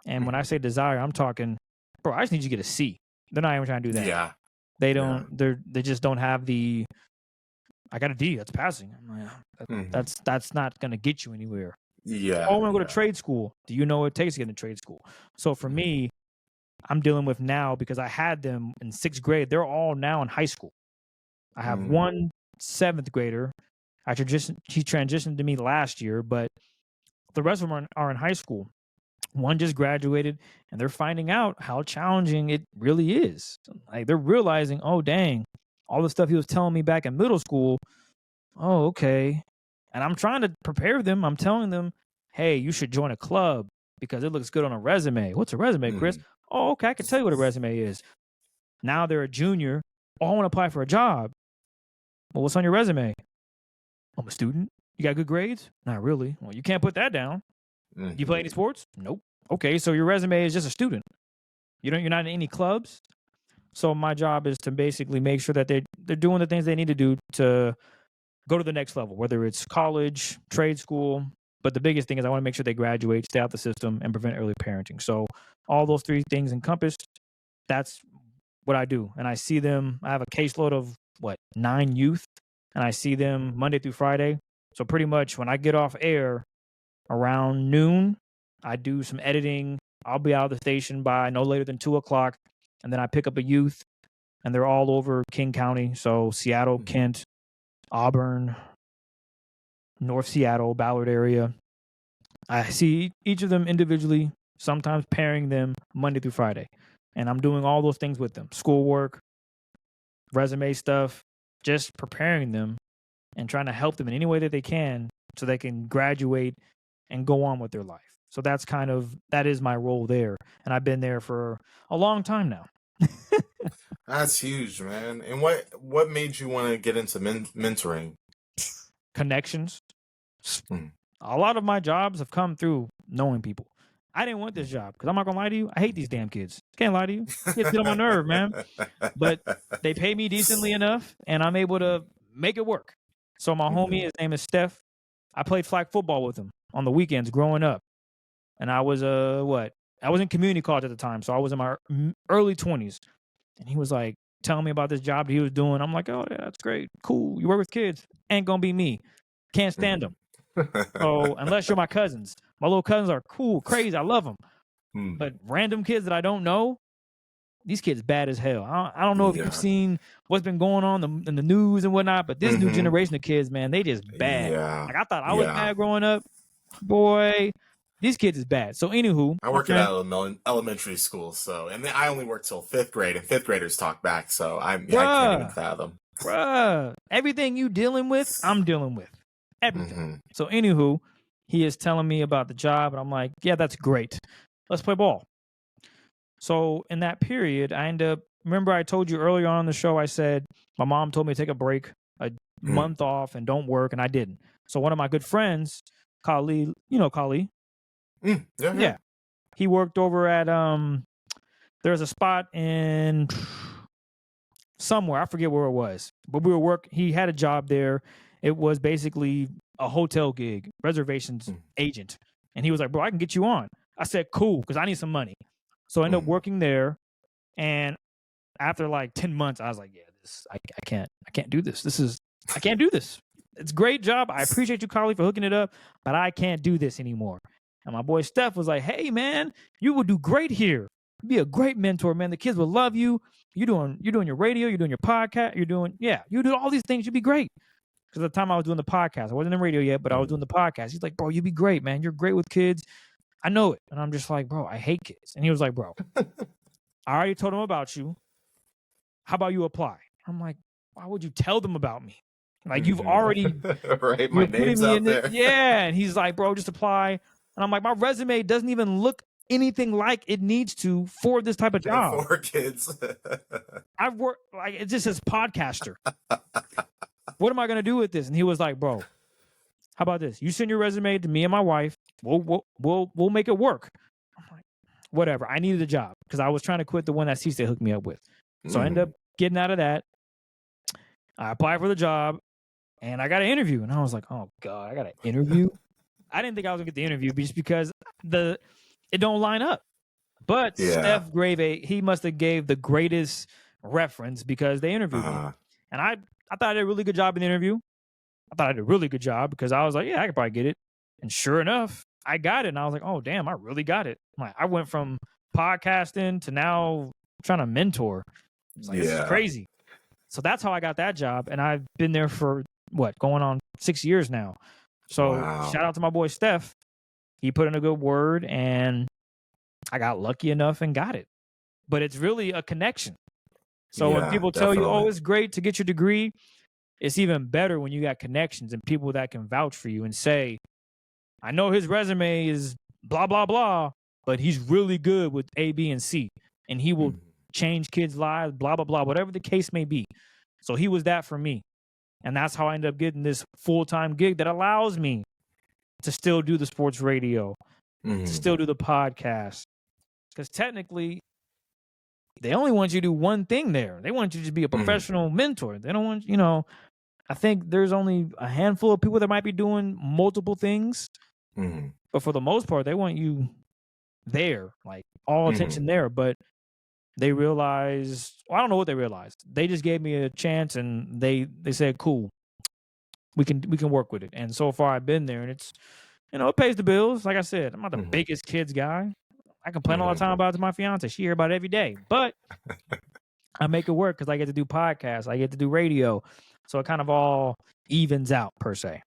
And when I say desire, I'm talking, bro, I just need you to get a C. They're not even trying to do that. Yeah. They don't. They just don't have the. I got a D. That's passing. I'm like, that's not gonna get you anywhere. Yeah. Oh, I want to go to trade school. Do you know what it takes to get into trade school? So for me, I'm dealing with now because I had them in sixth grade. They're all now in high school. I have one seventh grader. He transitioned to me last year, but the rest of them are in high school. One just graduated, and they're finding out how challenging it really is. Like they're realizing, oh dang, all the stuff he was telling me back in middle school. Oh, okay. And I'm trying to prepare them. I'm telling them, hey, you should join a club because it looks good on a resume. What's a resume, Chris? Oh, okay, I can tell you what a resume is. Now they're a junior. Oh, I want to apply for a job. Well, what's on your resume? I'm a student. You got good grades? Not really. Well, you can't put that down. You play any sports? Nope. Okay, so your resume is just a student. You're not in any clubs. So my job is to basically make sure that they're doing the things they need to do to go to the next level, whether it's college, trade school. But the biggest thing is I want to make sure they graduate, stay out the system, and prevent early parenting. So all those three things encompassed, that's what I do. And I see them, I have a caseload of 9 youth, and I see them Monday through Friday. So pretty much when I get off air around noon, I do some editing. I'll be out of the station by no later than 2:00. And then I pick up a youth, and they're all over King County. So Seattle, Kent, Auburn, North Seattle, Ballard area. I see each of them individually, sometimes pairing them Monday through Friday. And I'm doing all those things with them. Schoolwork, resume stuff, just preparing them and trying to help them in any way that they can so they can graduate and go on with their life. So that is my role there. And I've been there for a long time now. That's huge, man. And what made you want to get into mentoring? Connections. A lot of my jobs have come through knowing people. I didn't want this job because I'm not gonna lie to you. I hate these damn kids. Can't lie to you. Kids get on my nerve, man. But they pay me decently enough, and I'm able to make it work. So my homie, his name is Steph. I played flag football with him on the weekends growing up, and I was I was in community college at the time, so I was in my early 20s. And he was like telling me about this job that he was doing. I'm like, oh yeah, that's great, cool. You work with kids, ain't gonna be me. Can't stand them. So unless you're my cousins, my little cousins are cool, crazy. I love them. But random kids that I don't know, these kids bad as hell. I don't know if you've seen what's been going on in the news and whatnot, but this new generation of kids, man, they just bad. Like I thought I was bad growing up. Boy, these kids is bad. So anywho, I work at elementary school, and I only work till 5th grade, and 5th graders talk back, so I can't even fathom. Bruh, everything you dealing with, I'm dealing with. Everything. So anywho, he is telling me about the job, and I'm like, yeah, that's great. Let's play ball. So in that period, I remember I told you earlier on the show, I said, my mom told me to take a break, a month off and don't work, and I didn't. So one of my good friends, Kali, you know Kali? Yeah. He worked over at, there's a spot in somewhere, I forget where it was, but he had a job there. It was basically a hotel gig, reservations agent. And he was like, bro, I can get you on. I said, cool, because I need some money. So I ended up working there. And after like 10 months, I was like, yeah, I can't do this. I can't do this. It's a great job. I appreciate you, Carly, for hooking it up, but I can't do this anymore. And my boy Steph was like, hey, man, you would do great here. You'd be a great mentor, man. The kids will love you. You're doing your radio. You're doing your podcast. You do all these things. You'd be great. Because at the time I was doing the podcast. I wasn't in radio yet, but I was doing the podcast. He's like, bro, you'd be great, man. You're great with kids. I know it. And I'm just like, bro, I hate kids. And he was like, bro, I already told them about you. How about you apply? I'm like, why would you tell them about me? Like, you've already right, my name's out there. Yeah. And he's like, bro, just apply. And I'm like, my resume doesn't even look anything like it needs to for this type of job. For kids. I've worked like it just says podcaster. What am I gonna do with this? And he was like, bro, how about this? You send your resume to me and my wife. We'll make it work. I'm like, whatever. I needed a job because I was trying to quit the one that C-State hooked me up with. So I ended up getting out of that. I applied for the job and I got an interview. And I was like, oh God, I got an interview. I didn't think I was gonna get the interview just because it don't line up. But Steph he must have gave the greatest reference because they interviewed me. And I thought I did a really good job in the interview. I thought I did a really good job because I was like, yeah, I could probably get it. And sure enough, I got it. And I was like, oh, damn, I really got it. Like, I went from podcasting to now trying to mentor. It's like, this is crazy. So that's how I got that job. And I've been there for, going on 6 years now. So shout out to my boy Steph. He put in a good word and I got lucky enough and got it. But it's really a connection. So when people tell you, oh, it's great to get your degree, it's even better when you got connections and people that can vouch for you and say, I know his resume is blah, blah, blah, but he's really good with A, B, and C. And he will change kids' lives, blah, blah, blah, whatever the case may be. So he was that for me. And that's how I ended up getting this full-time gig that allows me to still do the sports radio, to still do the podcast. Because technically, they only want you to do one thing there. They want you to be a professional mentor. They don't want, I think there's only a handful of people that might be doing multiple things. But for the most part, they want you there, like all attention there. But they realized, I don't know what they realized. They just gave me a chance and they said, cool, we can work with it. And so far I've been there and it's, it pays the bills. Like I said, I'm not the biggest kids guy. I complain all the time about it to my fiance. She hear about it every day. But I make it work because I get to do podcasts. I get to do radio. So it kind of all evens out, per se.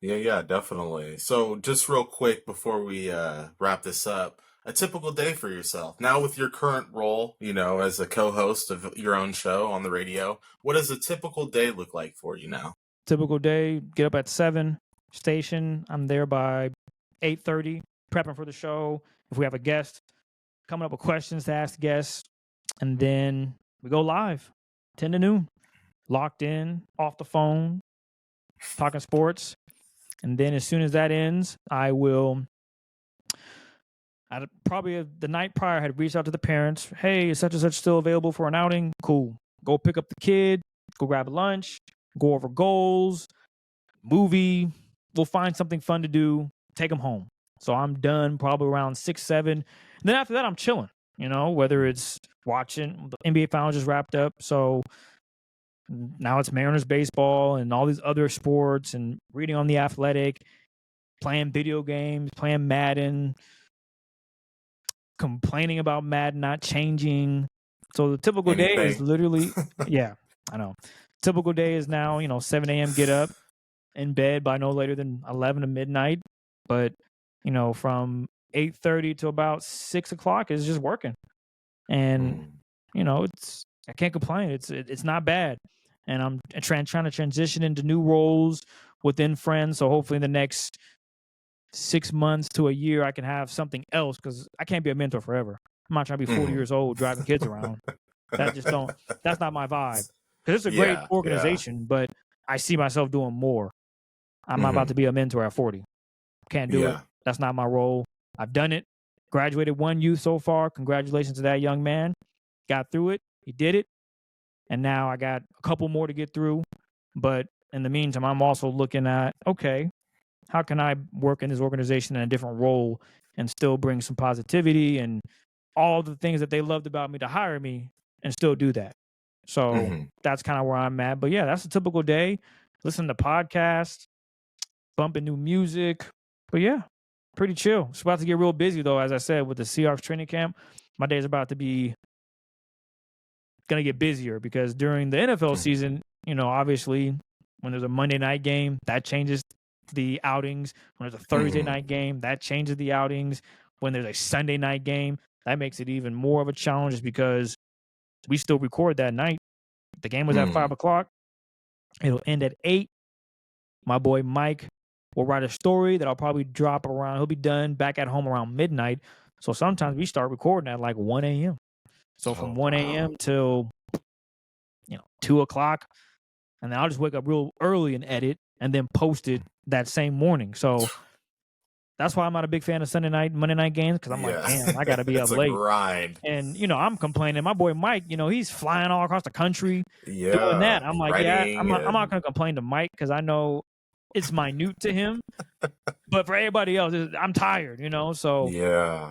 Yeah, definitely. So just real quick before we wrap this up, a typical day for yourself. Now with your current role, as a co-host of your own show on the radio, what does a typical day look like for you now? Typical day, get up at 7, station. I'm there by 8:30, prepping for the show. If we have a guest, coming up with questions to ask guests. And then we go live, 10 to noon. Locked in, off the phone, talking sports. And then as soon as that ends, I'd probably the night prior, I had reached out to the parents. Hey, is such and such still available for an outing? Cool. Go pick up the kid, go grab lunch, go over goals, movie. We'll find something fun to do, take them home. So I'm done probably around 6, 7. And then after that, I'm chilling, whether it's watching the NBA Finals just wrapped up. So now it's Mariners baseball and all these other sports and reading on The Athletic, playing video games, playing Madden, complaining about Madden not changing. So the typical day is literally, I know. Typical day is now, 7 a.m. get up, in bed by no later than 11 to midnight. But, from 8:30 to about 6 o'clock is just working. And, I can't complain. It's not bad. And I'm trying to transition into new roles within Friends. So hopefully in the next 6 months to a year, I can have something else because I can't be a mentor forever. I'm not trying to be 40 years old driving kids around. That's not my vibe. Because it's a great organization, but I see myself doing more. I'm not about to be a mentor at 40. Can't do it. That's not my role. I've done it. Graduated one youth so far. Congratulations to that young man. Got through it. He did it. And now I got a couple more to get through. But in the meantime, I'm also looking at, okay, how can I work in this organization in a different role and still bring some positivity and all the things that they loved about me to hire me and still do that. So that's kind of where I'm at. But yeah, that's a typical day. Listen to podcasts, bumping new music. But yeah, pretty chill. It's about to get real busy though, as I said, with the Seahawks training camp. My day's about to be going to get busier because during the NFL season, obviously When there's a Monday night game, that changes the outings. When there's a Thursday night game, that changes the outings. When there's a Sunday night game, that makes it even more of a challenge just because we still record that night. The game was at 5 o'clock. It'll end at 8. My boy Mike will write a story that I'll probably drop around. He'll be done back at home around midnight. So sometimes we start recording at like 1 a.m. So from 1 a.m. till 2 o'clock, and then I'll just wake up real early and edit and then post it that same morning. So that's why I'm not a big fan of Monday night games, because I'm like, damn, I got to be up late. Grind. And, I'm complaining. My boy Mike, he's flying all across the country doing that. I'm like, I'm not going to complain to Mike because I know it's minute to him. But for everybody else, I'm tired, So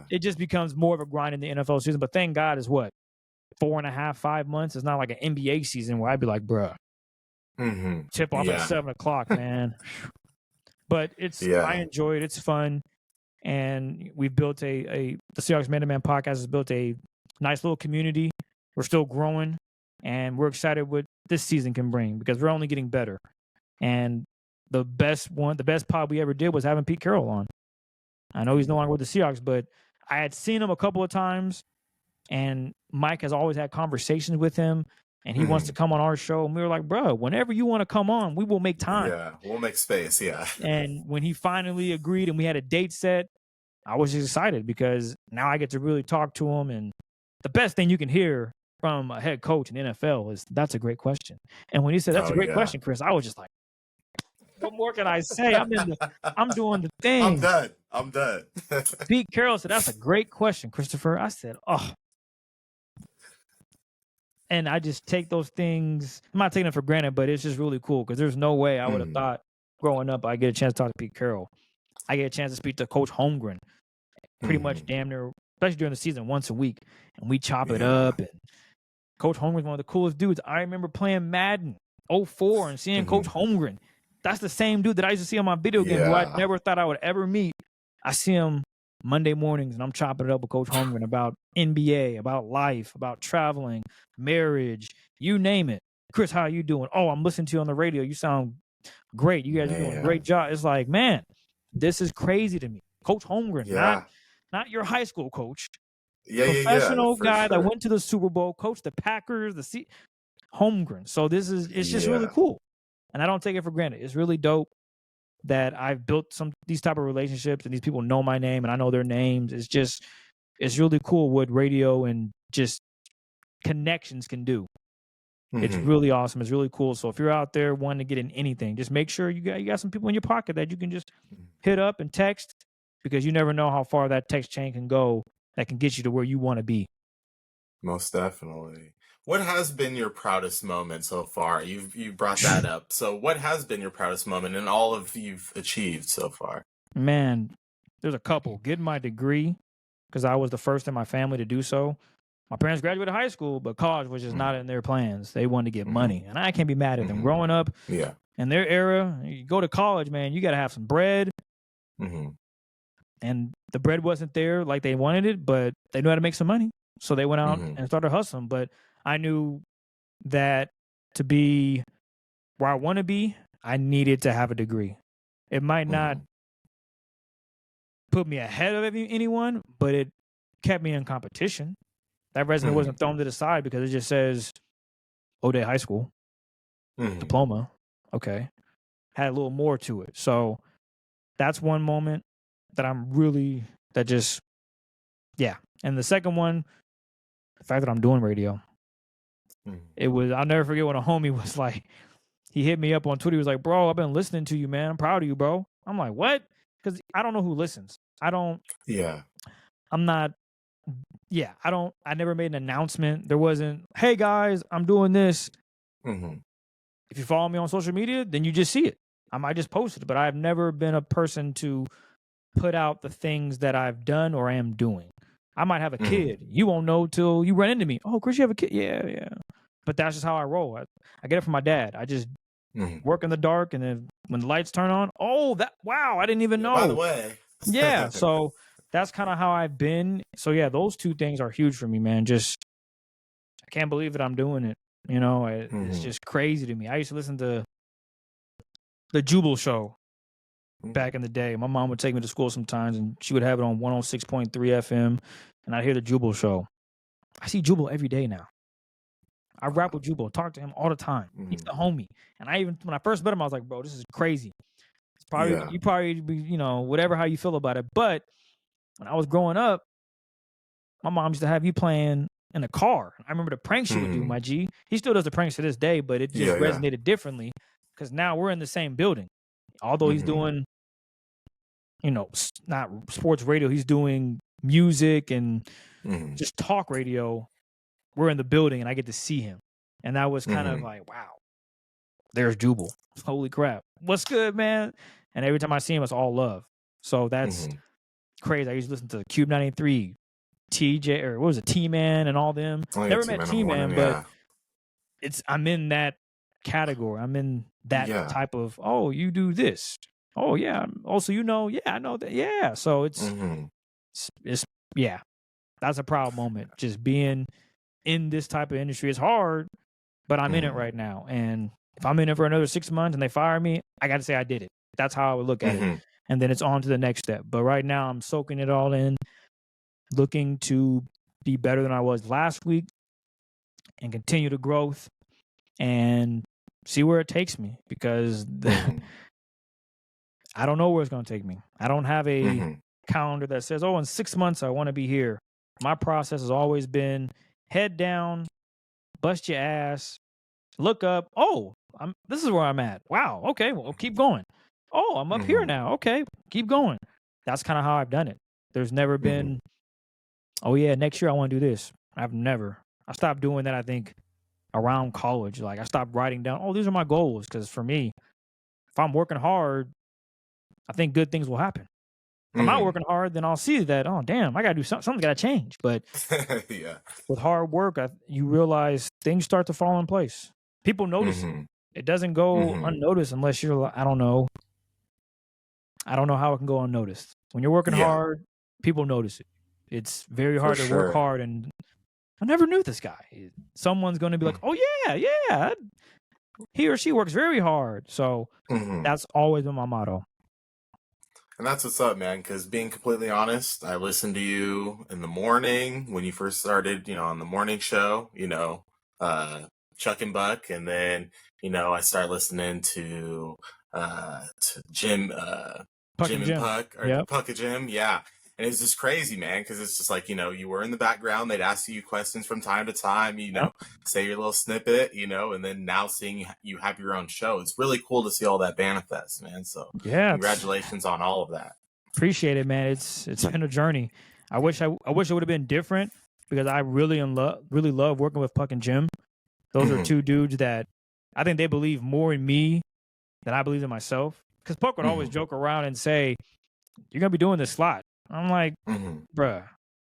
it just becomes more of a grind in the NFL season. But thank God is what? 4.5, 5 months. It's not like an NBA season where I'd be like, bruh, tip off at 7 o'clock, man. But I enjoy it. It's fun. And we've built the Seahawks Man to Man podcast has built a nice little community. We're still growing, and we're excited what this season can bring because we're only getting better. And the best pod we ever did was having Pete Carroll on. I know he's no longer with the Seahawks, but I had seen him a couple of times, and Mike has always had conversations with him, and he wants to come on our show. And we were like, bro, whenever you want to come on, we will make time. Yeah, we'll make space, yeah. And when he finally agreed and we had a date set, I was just excited because now I get to really talk to him. And the best thing you can hear from a head coach in the NFL is, that's a great question. And when he said, that's a great question, Chris, I was just like, what more can I say? I'm doing the thing. I'm done. Pete Carroll said, that's a great question, Christopher. I said, oh. And I just take those things. I'm not taking them for granted, but it's just really cool because there's no way I would have thought growing up I get a chance to talk to Pete Carroll. I get a chance to speak to Coach Holmgren pretty much damn near, especially during the season, once a week. And we chop it up. And Coach Holmgren's one of the coolest dudes. I remember playing Madden 04 and seeing Coach Holmgren. That's the same dude that I used to see on my video game who I never thought I would ever meet. I see him Monday mornings, and I'm chopping it up with Coach Holmgren about NBA, about life, about traveling, marriage, you name it. Chris, how are you doing? Oh, I'm listening to you on the radio. You sound great. You guys are doing a great job. It's like, man, this is crazy to me. Coach Holmgren, not your high school coach. Professional guy that went to the Super Bowl, coached the Packers, Holmgren. So it's just really cool. And I don't take it for granted. It's really dope that I've built these type of relationships and these people know my name and I know their names. It's really cool what radio and just connections can do. It's really awesome. It's really cool. So if you're out there wanting to get in anything, just make sure you got some people in your pocket that you can just hit up and text, because you never know how far that text chain can go that can get you to where you want to be. Most definitely. What has been your proudest moment so far? You brought that up. So what has been your proudest moment in all of you've achieved so far? Man, there's a couple. Getting my degree, because I was the first in my family to do so. My parents graduated high school, but college was just not in their plans. They wanted to get money, and I can't be mad at them. Growing up in their era, you go to college, man, you got to have some bread. And the bread wasn't there like they wanted it, but they knew how to make some money. So they went out and started hustling. But I knew that to be where I want to be, I needed to have a degree. It might not put me ahead of anyone, but it kept me in competition. That resume wasn't thrown to the side because it just says O'Day High School diploma. Okay. Had a little more to it. So that's one moment that And the second one, the fact that I'm doing radio. I'll never forget when a homie was like, he hit me up on Twitter. He was like, bro, I've been listening to you, man. I'm proud of you, bro. I'm like, what? Because I don't know who listens. I never made an announcement. There wasn't, hey guys, I'm doing this. If you follow me on social media, then you just see it. I might just post it, but I've never been a person to put out the things that I've done or am doing. I might have a kid. You won't know till you run into me. Oh, Chris, you have a kid? Yeah. But that's just how I roll. I get it from my dad. I just work in the dark, and then when the lights turn on, wow, I didn't even know. By the way. Yeah, so that's kind of how I've been. So yeah, those two things are huge for me, man. Just, I can't believe that I'm doing it. It's just crazy to me. I used to listen to the Jubal show back in the day. My mom would take me to school sometimes, and she would have it on 106.3 FM, and I'd hear the Jubal show. I see Jubal every day now. I rap with Jubal, talk to him all the time. He's the homie. And when I first met him, I was like, bro, this is crazy. It's probably you probably be, whatever how you feel about it. But when I was growing up, my mom used to have you playing in a car. I remember the pranks she would do, my G. He still does the pranks to this day, but it just resonated differently because now we're in the same building. Although he's doing, not sports radio, he's doing music and just talk radio. We're in the building and I get to see him. And that was kind of like, wow, there's Jubal. Holy crap. What's good, man? And every time I see him, it's all love. So that's crazy. I used to listen to Cube 93, TJ, or what was it, T-Man and all them. Never met T-Man, but I'm in that category. I'm in that type of, oh, you do this. Oh, yeah. Also, I know that. Yeah. So it's that's a proud moment. Just being in this type of industry. It's hard, but I'm in it right now. And if I'm in it for another 6 months and they fire me, I got to say I did it. That's how I would look at it. And then it's on to the next step. But right now I'm soaking it all in, looking to be better than I was last week and continue the growth and see where it takes me because I don't know where it's going to take me. I don't have a calendar that says, oh, in 6 months I want to be here. My process has always been head down, bust your ass, look up. Oh, this is where I'm at. Wow. Okay. Well, keep going. Oh, I'm up here now. Okay. Keep going. That's kind of how I've done it. There's never been, oh yeah, next year I want to do this. I've never. I stopped doing that, I think, around college. Like I stopped writing down, oh, these are my goals. Because for me, if I'm working hard, I think good things will happen. If I'm not working hard, then I'll see that, oh, damn, I got to do something. Something's got to change. But with hard work, you realize things start to fall in place. People notice it. It doesn't go unnoticed unless you're, I don't know how it can go unnoticed. When you're working hard, people notice it. It's very hard to work hard. And I never knew this guy. Someone's going to be like, oh, yeah. He or she works very hard. So that's always been my motto. And that's what's up, man, because being completely honest, I listened to you in the morning when you first started, on the morning show, Chuck and Buck. And then, I started listening to Jim, Puck Jim and Puck, or Puck and Jim. Yeah. And it's just crazy, man, because it's just like, you were in the background. They'd ask you questions from time to time, say your little snippet, and then now seeing you have your own show. It's really cool to see all that manifest, man. So congratulations on all of that. Appreciate it, man. It's been a journey. I wish it would have been different because I really love working with Puck and Jim. Those are two dudes that I think they believe more in me than I believe in myself. Because Puck would always joke around and say, you're going to be doing this slot. I'm like, bruh,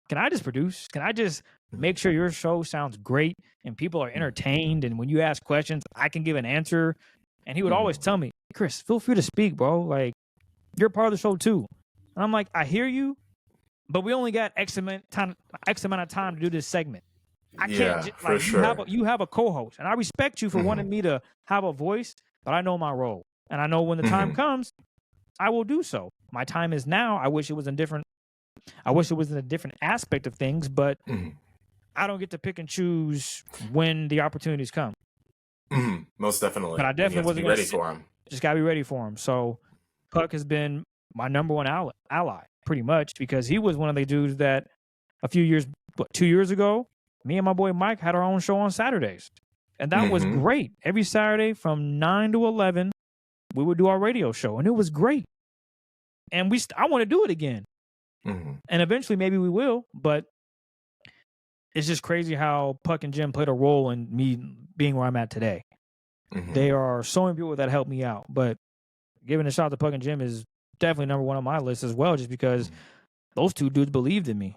can I just produce? Can I just make sure your show sounds great and people are entertained? And when you ask questions, I can give an answer. And he would always tell me, Chris, feel free to speak, bro. Like, you're part of the show too. And I'm like, I hear you, but we only got X amount of time to do this segment. I can't, you have a co-host. And I respect you for wanting me to have a voice, but I know my role. And I know when the time comes, I will do so. My time is now. I wish it was in a different aspect of things, but I don't get to pick and choose when the opportunities come. Most definitely. But I definitely wasn't ready for him. Just gotta be ready for him. So Puck has been my number one ally, pretty much, because he was one of the dudes that 2 years ago, me and my boy Mike had our own show on Saturdays. And that was great. Every Saturday from 9 to 11, we would do our radio show, and it was great. And I want to do it again. And eventually maybe we will, but it's just crazy how Puck and Jim played a role in me being where I'm at today. There are so many people that help me out, but giving a shout to Puck and Jim is definitely number one on my list as well, just because those two dudes believed in me.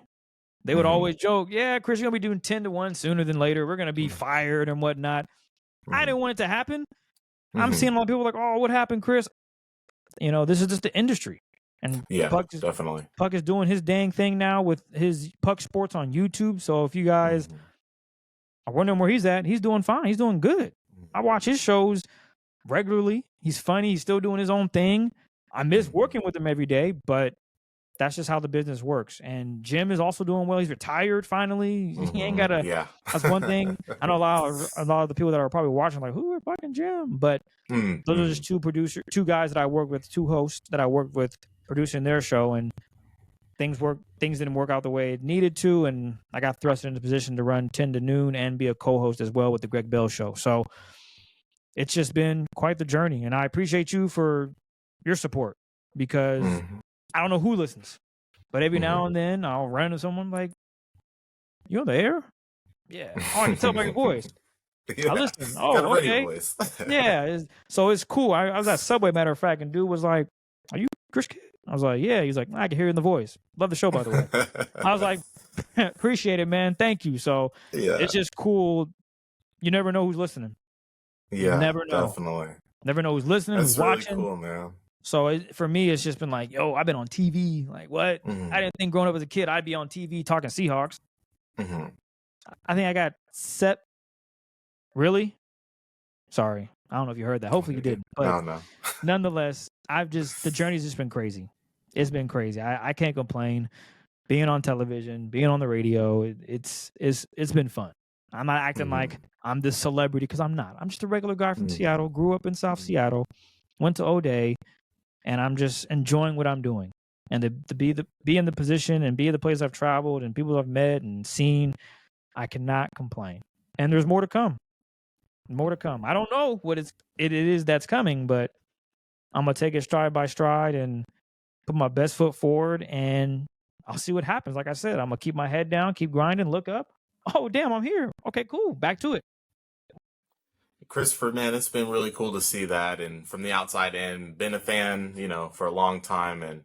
They would always joke, yeah, Chris, you're going to be doing 10 to 1 sooner than later. We're going to be fired and whatnot. I didn't want it to happen. I'm seeing a lot of people like, oh, what happened, Chris? This is just the industry. And Puck is doing his dang thing now with his Puck Sports on YouTube. So if you guys are wondering where he's at, he's doing fine. He's doing good. I watch his shows regularly. He's funny. He's still doing his own thing. I miss working with him every day, but that's just how the business works. And Jim is also doing well. He's retired finally. He ain't got to. Yeah. That's one thing. I know a lot of the people that are probably watching like, who are fucking Jim? But those are just two guys that I work with, two hosts that I worked with producing their show, and things didn't work out the way it needed to, and I got thrust into the position to run 10 to noon and be a co-host as well with the Greg Bell Show. So it's just been quite the journey, and I appreciate you for your support, because I don't know who listens, but every now and then I'll run into someone like, "You on the air?" Yeah. Oh, I can tell by your voice. Yeah. I listen. Oh, okay. Yeah. So it's cool. I was at Subway, matter of fact, and dude was like, "Are you Chris Kidd?" I was like, "Yeah." He's like, "I can hear it in the voice. Love the show, by the way." I was like, "Appreciate it, man. Thank you." So it's just cool. You never know who's listening. Yeah, you never know. Definitely. Never know who's listening, That's who's really watching. Cool, man. So for me, it's just been like, yo, I've been on TV. Like, what? I didn't think growing up as a kid I'd be on TV talking Seahawks. I think I got set. Really? Sorry. I don't know if you heard that. Hopefully you didn't. But no. Nonetheless, the journey's just been crazy. It's been crazy. I can't complain. Being on television, being on the radio, it's been fun. I'm not acting like I'm this celebrity, because I'm not. I'm just a regular guy from Seattle, grew up in South Seattle, went to O'Day, and I'm just enjoying what I'm doing. And to be in the position and be in the place I've traveled and people I've met and seen, I cannot complain. And there's more to come. More to come. I don't know what it is that's coming, but I'm gonna take it stride by stride and put my best foot forward, and I'll see what happens. Like I said, I'm gonna keep my head down, keep grinding, look up. Oh, damn, I'm here. Okay, cool. Back to it. Christopher, man, it's been really cool to see that. And from the outside in, been a fan, for a long time, and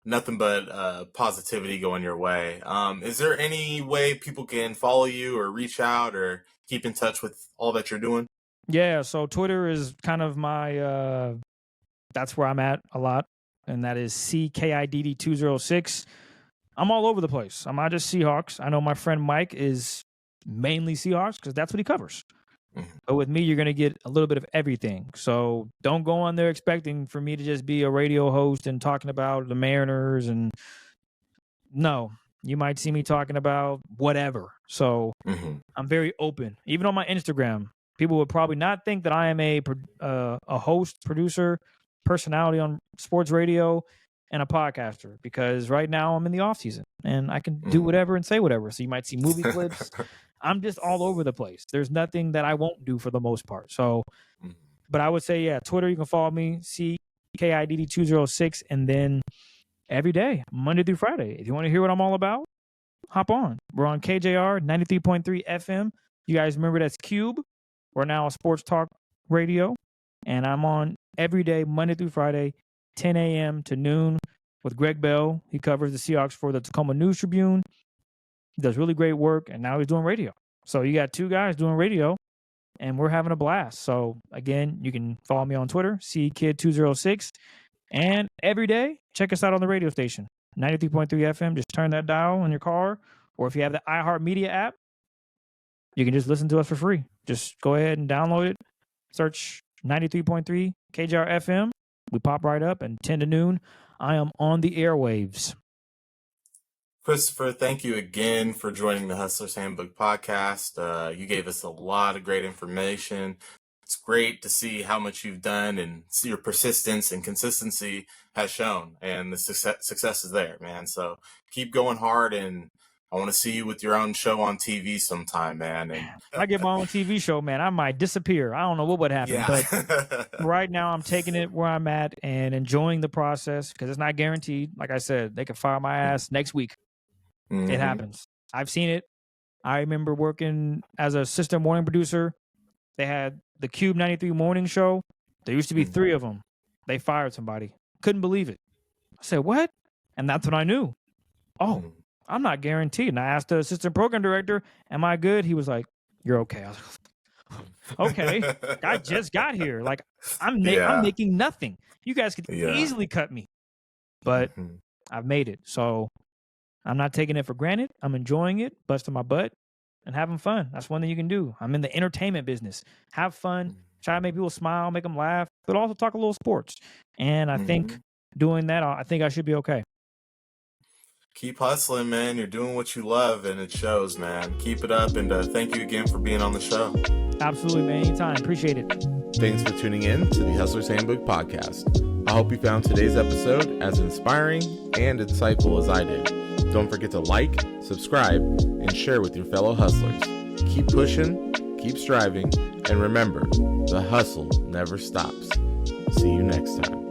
nothing but positivity going your way. Is there any way people can follow you or reach out or keep in touch with all that you're doing? Yeah, so Twitter is kind of my, that's where I'm at a lot. And that is CKIDD206. I'm all over the place. I'm not just Seahawks. I know my friend Mike is mainly Seahawks because that's what he covers. But with me, you're going to get a little bit of everything. So don't go on there expecting for me to just be a radio host and talking about the Mariners. And no, you might see me talking about whatever. So I'm very open. Even on my Instagram, people would probably not think that I am a host, producer, personality on sports radio, and a podcaster, because right now I'm in the off season and I can do whatever and say whatever. So you might see movie clips. I'm just all over the place. There's nothing that I won't do for the most part. So, but I would say, yeah, Twitter, you can follow me, CKIDD206, and then every day, Monday through Friday. If you want to hear what I'm all about, hop on. We're on KJR 93.3 FM. You guys remember that's Cube. We're now a sports talk radio, and I'm on every day, Monday through Friday, 10 a.m. to noon with Greg Bell. He covers the Seahawks for the Tacoma News Tribune. He does really great work, and now he's doing radio. So you got two guys doing radio, and we're having a blast. So, again, you can follow me on Twitter, CKid206, and every day, check us out on the radio station, 93.3 FM. Just turn that dial in your car, or if you have the iHeartMedia app, you can just listen to us for free. Just go ahead and download it, search 93.3 KJR FM. We pop right up, and 10 to noon, I am on the airwaves. Christopher, thank you again for joining the Hustler's Handbook podcast. You gave us a lot of great information. It's great to see how much you've done and see your persistence and consistency has shown, and the success is there, man. So keep going hard, and I want to see you with your own show on TV sometime, man. And if I get my own TV show, man, I might disappear. I don't know what would happen. Yeah. But right now I'm taking it where I'm at and enjoying the process, because it's not guaranteed. Like I said, they could fire my ass next week. It happens. I've seen it. I remember working as a assistant morning producer. They had the Cube 93 morning show. There used to be 3 of them. They fired somebody. Couldn't believe it. I said, what? And that's when I knew. Oh, I'm not guaranteed. And I asked the assistant program director, am I good? He was like, you're okay. I was like, okay. I just got here. Like, I'm making nothing. You guys could easily cut me. But I've made it. So I'm not taking it for granted. I'm enjoying it, busting my butt, and having fun. That's one thing you can do. I'm in the entertainment business. Have fun. Try to make people smile, make them laugh. but also talk a little sports. And I think doing that, I think I should be okay. Keep hustling, man. You're doing what you love, and it shows, man. Keep it up, and thank you again for being on the show. Absolutely, man. Anytime. Appreciate it. Thanks for tuning in to the Hustler's Handbook podcast. I hope you found today's episode as inspiring and insightful as I did. Don't forget to like, subscribe, and share with your fellow hustlers. Keep pushing, keep striving, and remember, the hustle never stops. See you next time.